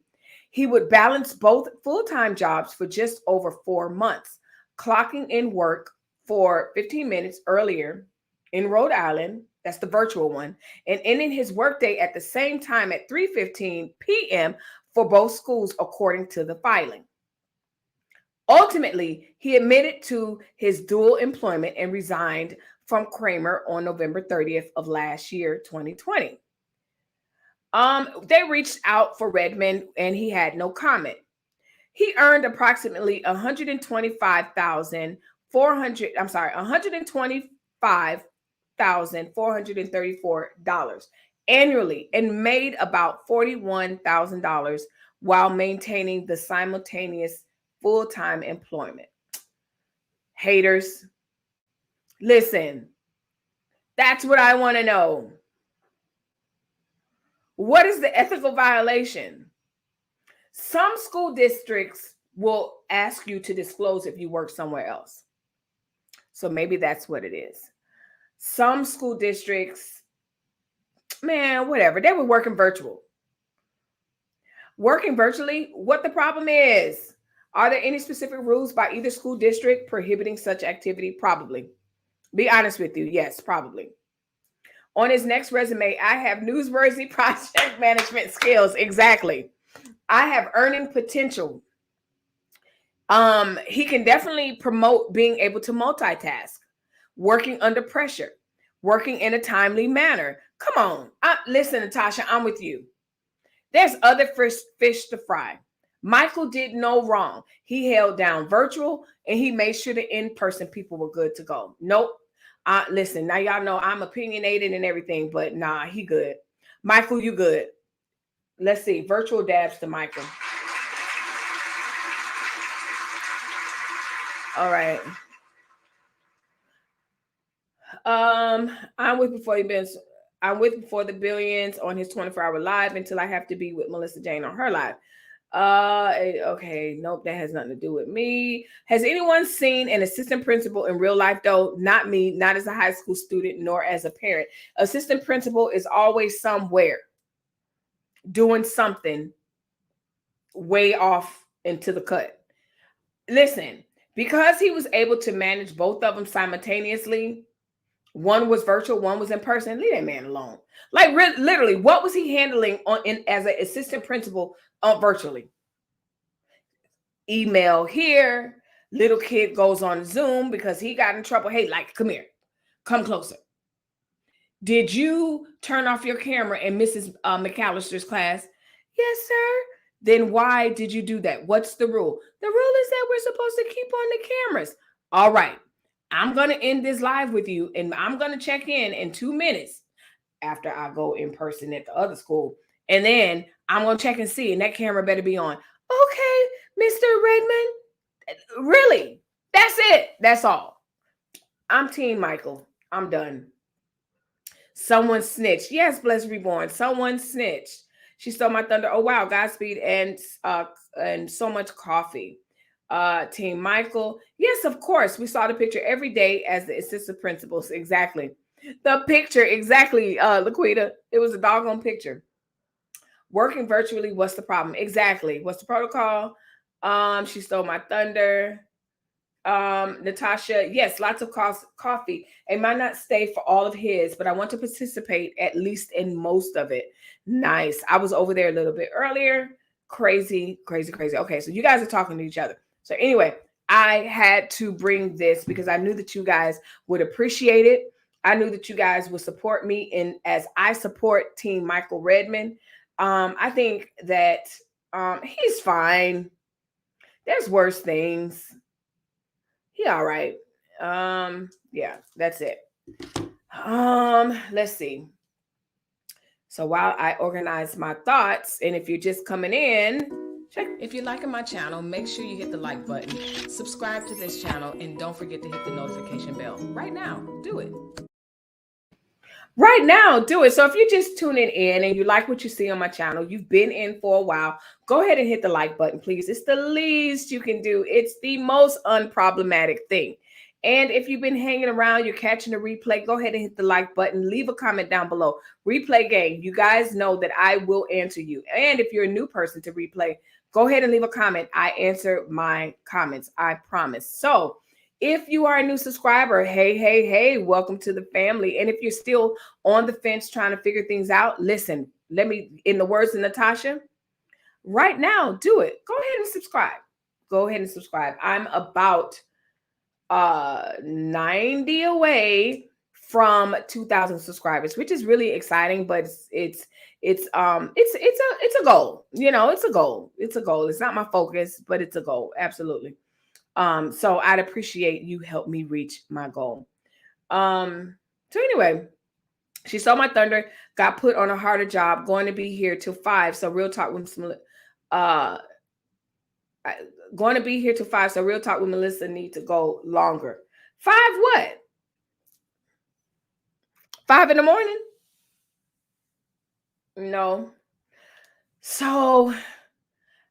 he would balance both full-time jobs for just over 4 months, clocking in work for 15 minutes earlier in Rhode Island, that's the virtual one, and ending his workday at the same time at 3:15 p.m. for both schools, according to the filing. Ultimately, he admitted to his dual employment and resigned from Kramer on November 30th of last year, 2020. They reached out for Redmond and he had no comment. He earned approximately $125,434 annually and made about $41,000 while maintaining the simultaneous full-time employment. Haters, listen, that's what I want to know. What is the ethical violation? Some school districts will ask you to disclose if you work somewhere else. So maybe that's what it is. Some school districts, man, whatever. They were working virtual. Working virtually, what the problem is? Are there any specific rules by either school district prohibiting such activity? Probably. Be honest with you. Yes, probably. On his next resume, I have newsworthy project management skills. Exactly. I have earning potential. He can definitely promote being able to multitask, working under pressure, working in a timely manner. Come on. Listen, Natasha, I'm with you. There's other fish to fry. Michael did no wrong. He held down virtual and he made sure the in-person people were good to go. Nope. Listen, now y'all know I'm opinionated and everything, but nah, he good. Michael, you good. Let's see. Virtual dabs to Michael. All right. I'm with before the billions. I'm with before the billions on his 24-hour live until I have to be with Melissa Jane on her live. Okay, nope, that has nothing to do with me. Has anyone seen an assistant principal in real life though? Not me, not as a high school student, nor as a parent. Assistant principal is always somewhere doing something way off into the cut. Listen, because he was able to manage both of them simultaneously, one was virtual, one was in person. Leave that man alone. Like literally, what was he handling as an assistant principal virtually? Email here. Little kid goes on Zoom because he got in trouble. Hey, like, come here, come closer. Did you turn off your camera in Mrs. McAllister's class? Yes, sir. Then why did you do that? What's the rule? The rule is that we're supposed to keep on the cameras. All right. I'm going to end this live with you, and I'm going to check in 2 minutes after I go in person at the other school. And then I'm going to check and see, and that camera better be on. Okay, Mr. Redmond. Really? That's it. That's all. I'm Team Michael. I'm done. Someone snitched. Yes, Bless Reborn. Someone snitched. She stole my thunder. Oh wow, Godspeed and so much coffee. Team Michael. Yes, of course. We saw the picture every day as the assistant principals. Exactly. The picture, exactly, Laquita. It was a doggone picture. Working virtually, what's the problem? Exactly. What's the protocol? She stole my thunder. Natasha, yes, lots of coffee. It might not stay for all of his, but I want to participate at least in most of it. Nice. I was over there a little bit earlier. Crazy, crazy, crazy. Okay, so you guys are talking to each other. So anyway, I had to bring this because I knew that you guys would appreciate it. I knew that you guys would support me in as I support Team Michael Redmond. I think that he's fine. There's worse things. He all right. Yeah, that's it. Let's see. So while I organize my thoughts, and if you're just coming in, check. If you're liking my channel, make sure you hit the like button, subscribe to this channel, and don't forget to hit the notification bell. Right now, do it. Right now, do it. So if you're just tuning in and you like what you see on my channel, you've been in for a while, go ahead and hit the like button, please. It's the least you can do. It's the most unproblematic thing. And if you've been hanging around, you're catching the replay, go ahead and hit the like button. Leave a comment down below. Replay gang, you guys know that I will answer you. And if you're a new person to replay, go ahead and leave a comment. I answer my comments, I promise. So if you are a new subscriber, hey, welcome to the family. And if you're still on the fence trying to figure things out, listen, let me, in the words of Natasha, right now, do it. Go ahead and subscribe. Go ahead and subscribe. I'm about 90 away from 2,000 subscribers, which is really exciting, but it's a goal. You know, it's a goal. It's a goal. It's not my focus, but it's a goal. Absolutely. So I'd appreciate you help me reach my goal. So anyway, she saw my thunder, got put on a harder job, going to be here till 5. So real talk with going to be here till 5. So real talk with Melissa need to go longer. 5 what? 5 in the morning? No. So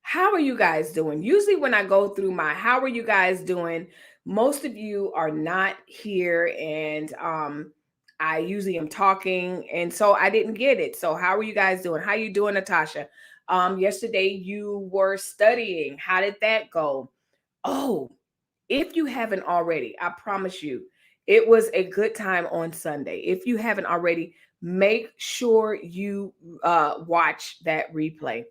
how are you guys doing? Usually when I go through my how are you guys doing, most of you are not here, and I usually am talking, and so I didn't get it. So how are you guys doing? How you doing, Natasha? Yesterday you were studying. How did that go? Oh, if you haven't already, I promise you, it was a good time on Sunday. If you haven't already, make sure you watch that replay.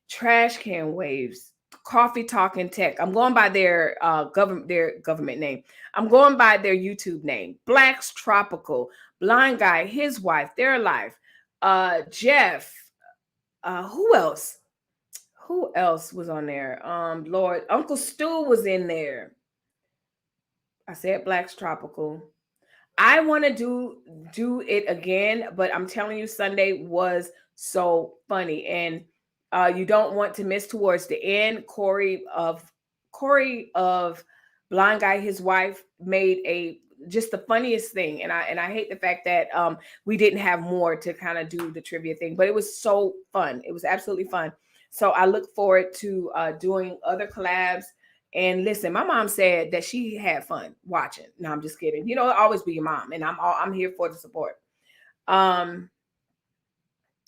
Trash Can Waves, Coffee Talking Tech. I'm going by their government name. I'm going by their YouTube name. Black's Tropical, Blind Guy, his wife, their life. Jeff. Who else? Who else was on there? Lord, Uncle Stu was in there. I said Black's Tropical. I want to do it again, but I'm telling you, Sunday was so funny, and you don't want to miss towards the end. Corey of Blind Guy, his wife, made a just the funniest thing. And I hate the fact that we didn't have more to kind of do the trivia thing, but it was so fun. It was absolutely fun. So I look forward to doing other collabs. And listen, my mom said that she had fun watching. No, I'm just kidding. You know, it'll always be your mom, and I'm here for the support.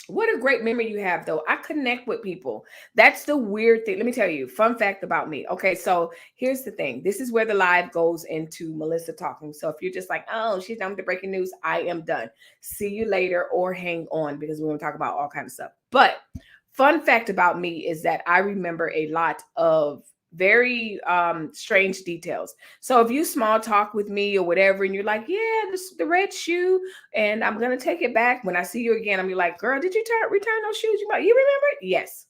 What a great memory you have, though. I connect with people. That's the weird thing. Let me tell you, fun fact about me. Okay, so here's the thing. This is where the live goes into Melissa talking. So if you're just like, oh, she's done with the breaking news, I am done. See you later, or hang on, because we're going to talk about all kinds of stuff. But fun fact about me is that I remember a lot of very strange details. So if you small talk with me or whatever, and you're like, yeah, this the red shoe, and I'm gonna take it back when I see you again, I'm like, girl, did you return those shoes? You remember? Yes,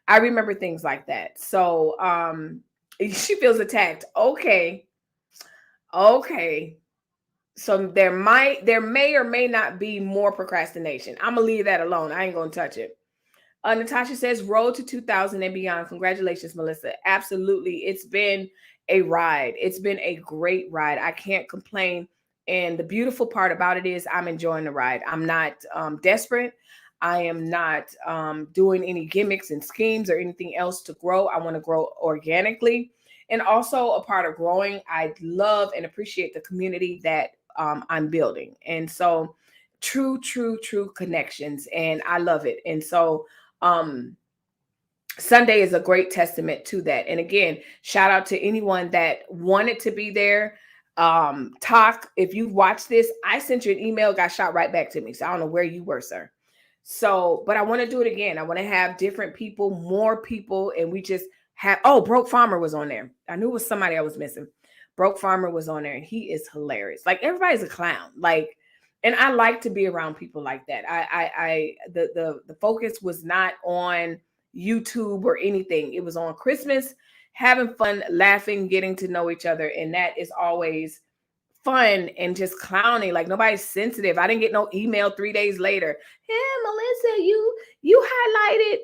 I remember things like that. So she feels attacked. Okay. So there may or may not be more procrastination. I'm gonna leave that alone. I ain't gonna touch it. Natasha says, road to 2000 and beyond. Congratulations, Melissa. Absolutely. It's been a ride. It's been a great ride. I can't complain. And the beautiful part about it is I'm enjoying the ride. I'm not desperate. I am not doing any gimmicks and schemes or anything else to grow. I want to grow organically. And also a part of growing, I love and appreciate the community that I'm building. And so true connections. And I love it. And so Sunday is a great testament to that. And again, shout out to anyone that wanted to be there. Talk, if you've watched this, I sent you an email, got shot right back to me. So I don't know where you were, sir. So, but I want to do it again. I want to have different people, more people, and we just have, Broke Farmer was on there. I knew it was somebody I was missing. Broke Farmer was on there, and he is hilarious. Like, everybody's a clown. Like, and I like to be around people like that. The focus was not on YouTube or anything. It was on Christmas, having fun, laughing, getting to know each other. And that is always fun, and just clowning. Like, nobody's sensitive. I didn't get no email 3 days later. Yeah, Melissa, you highlighted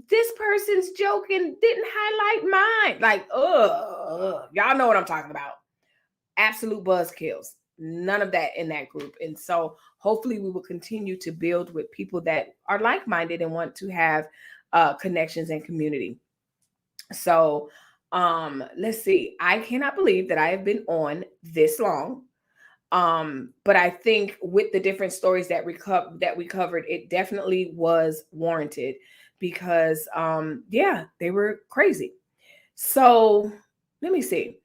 this person's joke and didn't highlight mine. Like, y'all know what I'm talking about. Absolute buzzkills. None of that in that group. And so hopefully we will continue to build with people that are like-minded and want to have connections and community. So let's see. I cannot believe that I have been on this long. But I think with the different stories that we covered, it definitely was warranted, because they were crazy. So let me see.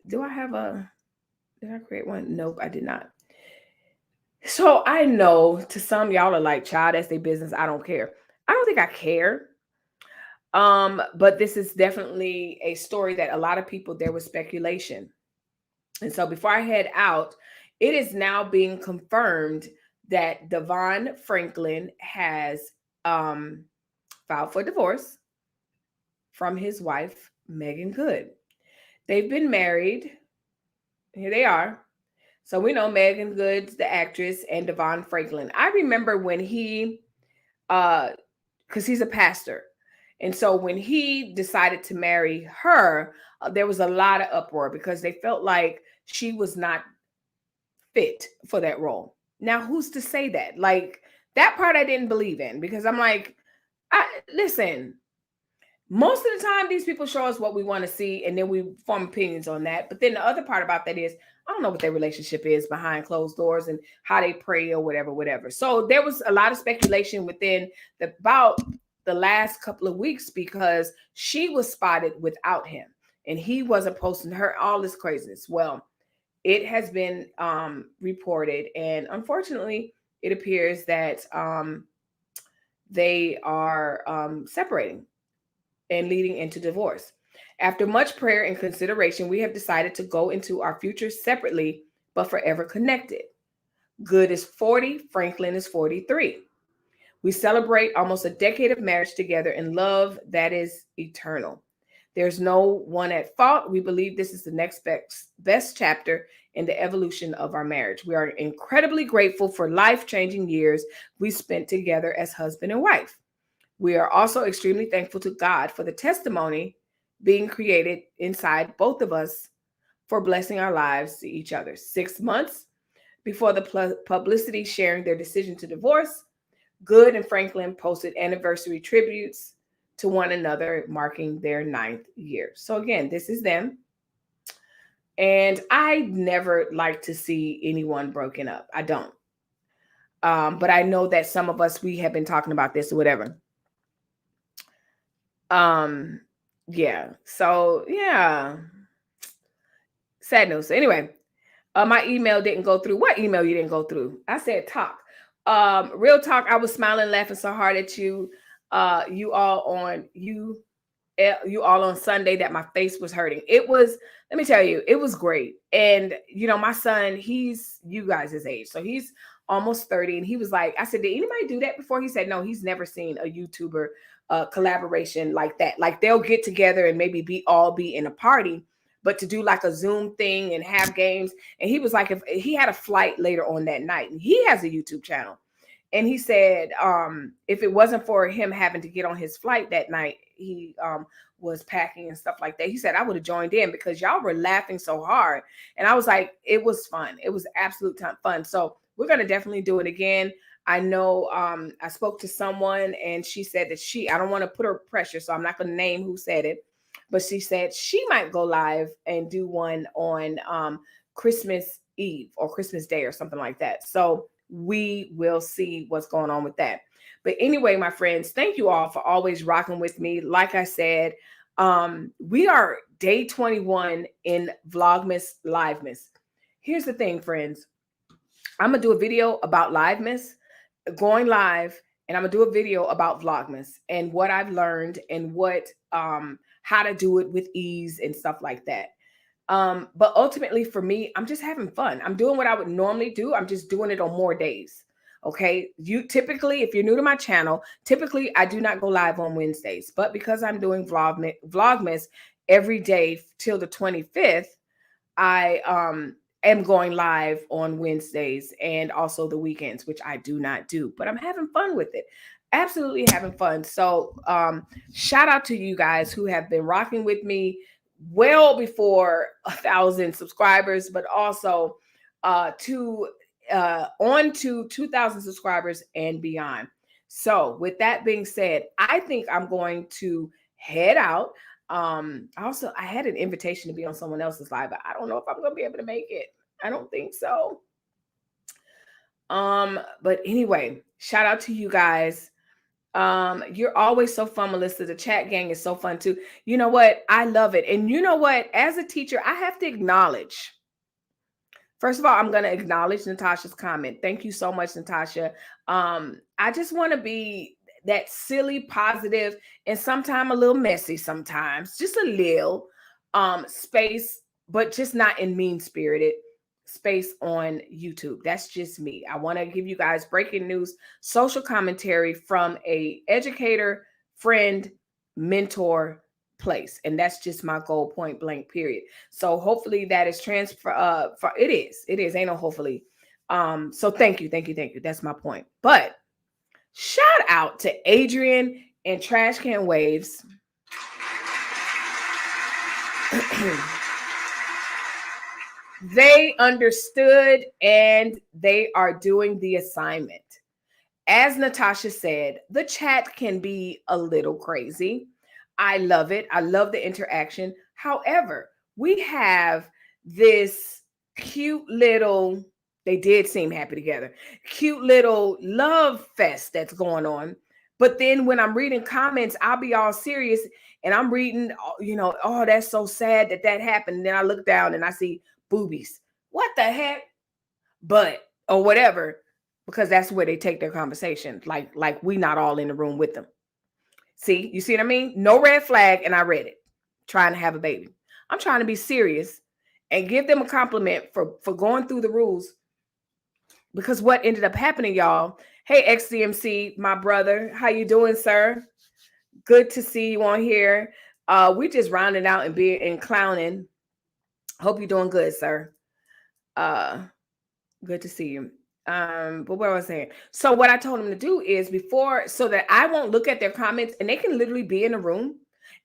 Did I create one? Nope, I did not. So I know to some y'all are like, child, that's their business. I don't care. I don't think I care. But this is definitely a story that a lot of people, there was speculation. And so before I head out, it is now being confirmed that Devon Franklin has filed for divorce from his wife, Megan Good. They've been married. Here they are. So we know Megan Good's the actress, and Devon Franklin. I remember when he, because he's a pastor. And so when he decided to marry her, there was a lot of uproar because they felt like she was not fit for that role. Now, who's to say that? Like, that part I didn't believe in, because I'm like, listen, most of the time these people show us what we want to see, and then we form opinions on that. But then the other part about that is, I don't know what their relationship is behind closed doors and how they pray or whatever. So there was a lot of speculation within about the last couple of weeks, because she was spotted without him and he wasn't posting her, all this craziness. Well, it has been reported, and unfortunately, it appears that they are separating and leading into divorce. After much prayer and consideration, we have decided to go into our future separately, but forever connected. Good is 40, Franklin is 43. We celebrate almost a decade of marriage together in love that is eternal. There's no one at fault. We believe this is the next best chapter in the evolution of our marriage. We are incredibly grateful for life-changing years we spent together as husband and wife. We are also extremely thankful to God for the testimony being created inside both of us for blessing our lives to each other. 6 months before the publicity sharing their decision to divorce, Good and Franklin posted anniversary tributes to one another, marking their 9th year. So again, this is them. And I never like to see anyone broken up. I don't. But I know that some of us, we have been talking about this or whatever. Yeah. So yeah. Sad news. So anyway, my email didn't go through. What email you didn't go through? I said talk. Real talk. I was smiling, laughing so hard at you. You all on Sunday that my face was hurting. It was, let me tell you, it was great. And you know, my son, he's you guys' age. So he's almost 30. And he was like, I said, did anybody do that before? He said, no, he's never seen a YouTuber collaboration like that. Like they'll get together and maybe be in a party, but to do like a Zoom thing and have games. And he was like, if he had a flight later on that night, and he has a YouTube channel. And he said, if it wasn't for him having to get on his flight that night, he was packing and stuff like that. He said, I would have joined in because y'all were laughing so hard. And I was like, it was fun. It was absolute fun. So we're going to definitely do it again. I know I spoke to someone and she said that I don't want to put her pressure, so I'm not going to name who said it, but she said she might go live and do one on Christmas Eve or Christmas Day or something like that. So we will see what's going on with that. But anyway, my friends, thank you all for always rocking with me. Like I said, we are day 21 in Vlogmas Livemas. Here's the thing, friends. I'm going to do a video about Livemas, going live, and I'm going to do a video about Vlogmas and what I've learned and what how to do it with ease and stuff like that. But ultimately for me, I'm just having fun. I'm doing what I would normally do. I'm just doing it on more days. Okay. You typically, if you're new to my channel, typically I do not go live on Wednesdays, but because I'm doing Vlogmas every day till the 25th, I am going live on Wednesdays and also the weekends, which I do not do, but I'm having fun with it. Absolutely having fun. So shout out to you guys who have been rocking with me well before 1,000 subscribers, but also on to 2,000 subscribers and beyond. So with that being said, I think I'm going to head out. I had an invitation to be on someone else's live, but I don't know if I'm going to be able to make it. I don't think so. But anyway, shout out to you guys. You're always so fun, Melissa. The chat gang is so fun too. You know what? I love it. And you know what? As a teacher, I have to acknowledge. First of all, I'm going to acknowledge Natasha's comment. Thank you so much, Natasha. I just want to be that silly, positive, and sometimes a little messy sometimes, just a little space, but just not in mean-spirited space on YouTube. That's just me. I want to give you guys breaking news, social commentary from a educator, friend, mentor place. And that's just my goal, point blank, period. So hopefully that is it is, ain't no hopefully. So thank you. That's my point. But shout out to Adrian and Trash Can Waves. They understood and they are doing the assignment. As Natasha said, the chat can be a little crazy. I love it. I love the interaction. However, we have this cute little, they did seem happy together, cute little love fest that's going on. But then when I'm reading comments, I'll be all serious and I'm reading, oh, that's so sad that happened. And then I look down and I see boobies. What the heck? Or whatever, because that's where they take their conversation. Like we not all in the room with them. See, you see what I mean? No red flag, and I read it. Trying to have a baby. I'm trying to be serious and give them a compliment for going through the rules. Because what ended up happening, y'all. Hey, XDMC, my brother. How you doing, sir? Good to see you on here. We just rounding out and clowning. Hope you're doing good, sir. Good to see you. But what was I saying? So what I told them to do is so that I won't look at their comments and they can literally be in a room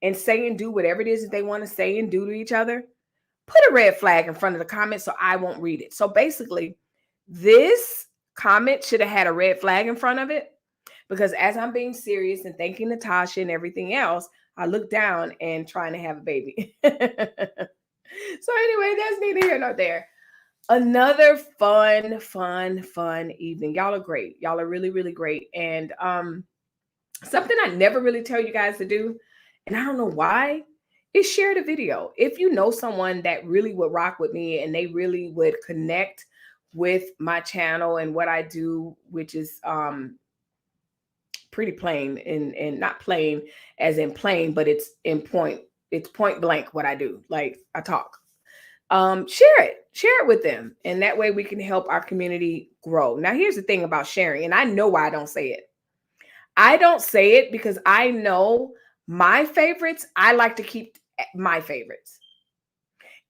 and say and do whatever it is that they want to say and do to each other. put a red flag in front of the comment so I won't read it. So basically, this comment should have had a red flag in front of it, because as I'm being serious and thanking Natasha and everything else, I look down and trying to have a baby. So anyway, that's neither here nor there. Another fun evening. Y'all are great. Y'all are really, really great. And something I never really tell you guys to do, and I don't know why, is share the video. If you know someone that really would rock with me and they really would connect with my channel and what I do, which is pretty plain, and not plain as in plain, but it's point blank what I do. Like, I talk. Share it with them, and that way we can help our community grow. Now, here's the thing about sharing, and I know why I don't say it. I don't say it because I know my favorites, I like to keep my favorites.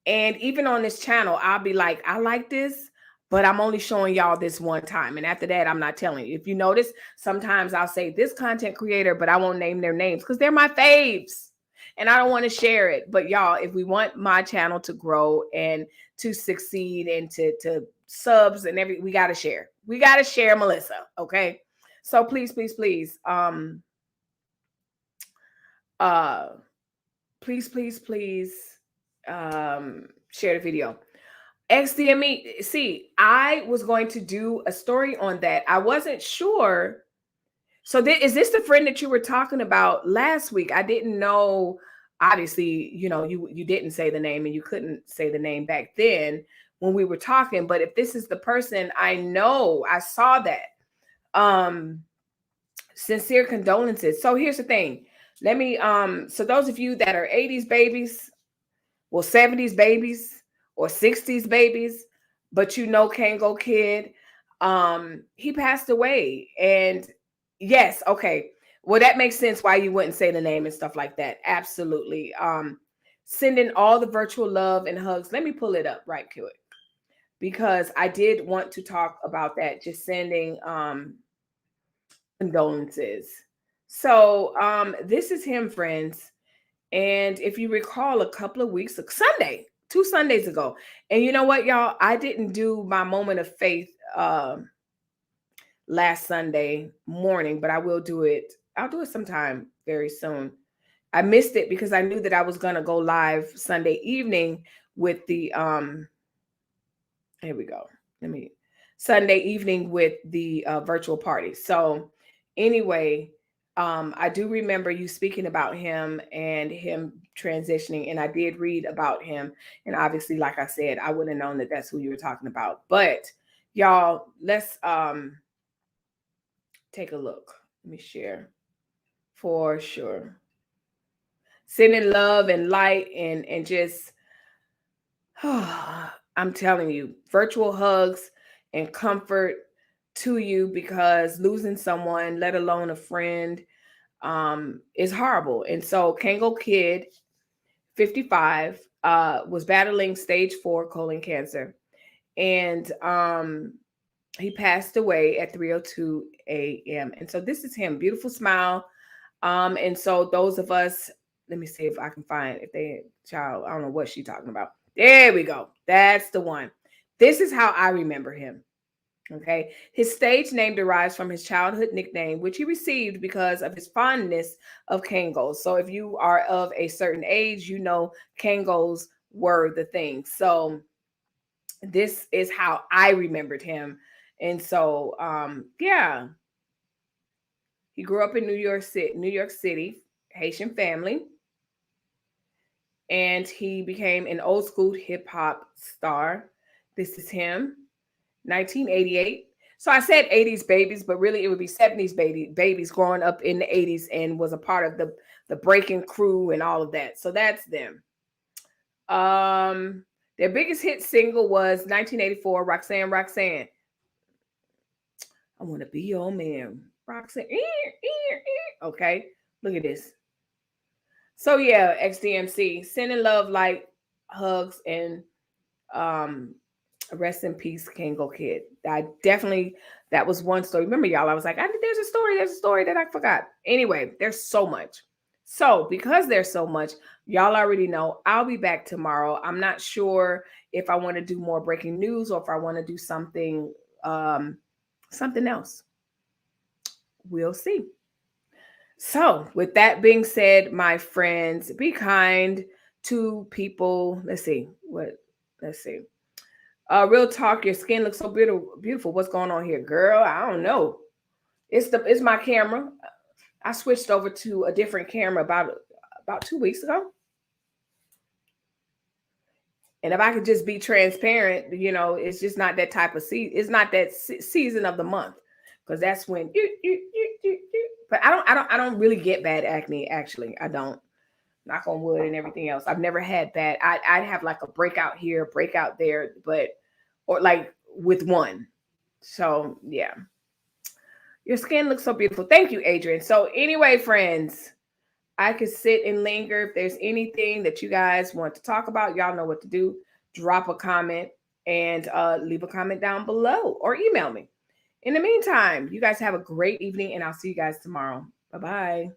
And even on this channel, I'll be like, I like this, but I'm only showing y'all this one time. And after that, I'm not telling you. If you notice, sometimes I'll say this content creator, but I won't name their names because they're my faves and I don't want to share it. But y'all, if we want my channel to grow and to succeed and to subs and we got to share. We got to share, Melissa. Okay. So please, please, please, please, share the video. XDME. See, I was going to do a story on that. I wasn't sure. So is this the friend that you were talking about last week? I didn't know. Obviously, you didn't say the name, and you couldn't say the name back then when we were talking. But if this is the person, I know I saw that. Sincere condolences. So here's the thing. Let me, so those of you that are 80s babies, well, 70s babies or 60s babies, but Kangol Kid, he passed away. And yes, okay. Well, that makes sense why you wouldn't say the name and stuff like that. Absolutely. Sending all the virtual love and hugs. Let me pull it up right quick, because I did want to talk about that. Just sending condolences. So this is him, friends. And if you recall, a couple of weeks, two Sundays ago, and you know what, y'all, I didn't do my moment of faith last Sunday morning, but I will do it. I'll do it sometime very soon. I missed it because I knew that I was going to go live Sunday evening with the here we go. Sunday evening with the virtual party. So anyway, I do remember you speaking about him and him transitioning, and I did read about him. And obviously, like I said, I wouldn't have known that that's who you were talking about. But y'all, let's take a look. Let me share for sure. Sending love and light and just, I'm telling you, virtual hugs and comfort to you, because losing someone, let alone a friend, is horrible. And so Kangol Kid, 55, was battling stage 4 colon cancer. And he passed away at 3:02 a.m. And so this is him, beautiful smile. And so those of us, let me see if I can find, if they child, I don't know what she's talking about. There we go. That's the one. This is how I remember him. Okay. His stage name derives from his childhood nickname, which he received because of his fondness of Kangols. So if you are of a certain age, Kangols were the thing. So this is how I remembered him. And so, yeah, he grew up in New York City, Haitian family. And he became an old school hip hop star. This is him, 1988. So I said 80s babies, but really it would be 70s babies growing up in the 80s and was a part of the breaking crew and all of that. So that's them. Their biggest hit single was 1984, Roxanne. I want to be your man, Roxanne. Okay, look at this. So yeah, XDMC, sending love, light, hugs, and rest in peace, Kangol Kid. That was one story. Remember, y'all, I was like, there's a story that I forgot. Anyway, there's so much. So because there's so much, y'all already know I'll be back tomorrow. I'm not sure if I want to do more breaking news or if I want to do something something else. We'll see. So with that being said, my friends, be kind to people. Let's see. Real talk, your skin looks so beautiful. What's going on here? Girl, I don't know. It's my camera. I switched over to a different camera about 2 weeks ago. And if I could just be transparent, it's just not that type of season. It's not that season of the month, because that's when. But I don't really get bad acne. Actually, I don't. Knock on wood and everything else. I've never had bad. I'd have like a breakout here, breakout there, or like with one. So yeah, your skin looks so beautiful. Thank you, Adrian. So anyway, friends, I could sit and linger. If there's anything that you guys want to talk about, y'all know what to do. Drop a comment and leave a comment down below or email me. In the meantime, you guys have a great evening and I'll see you guys tomorrow. Bye-bye.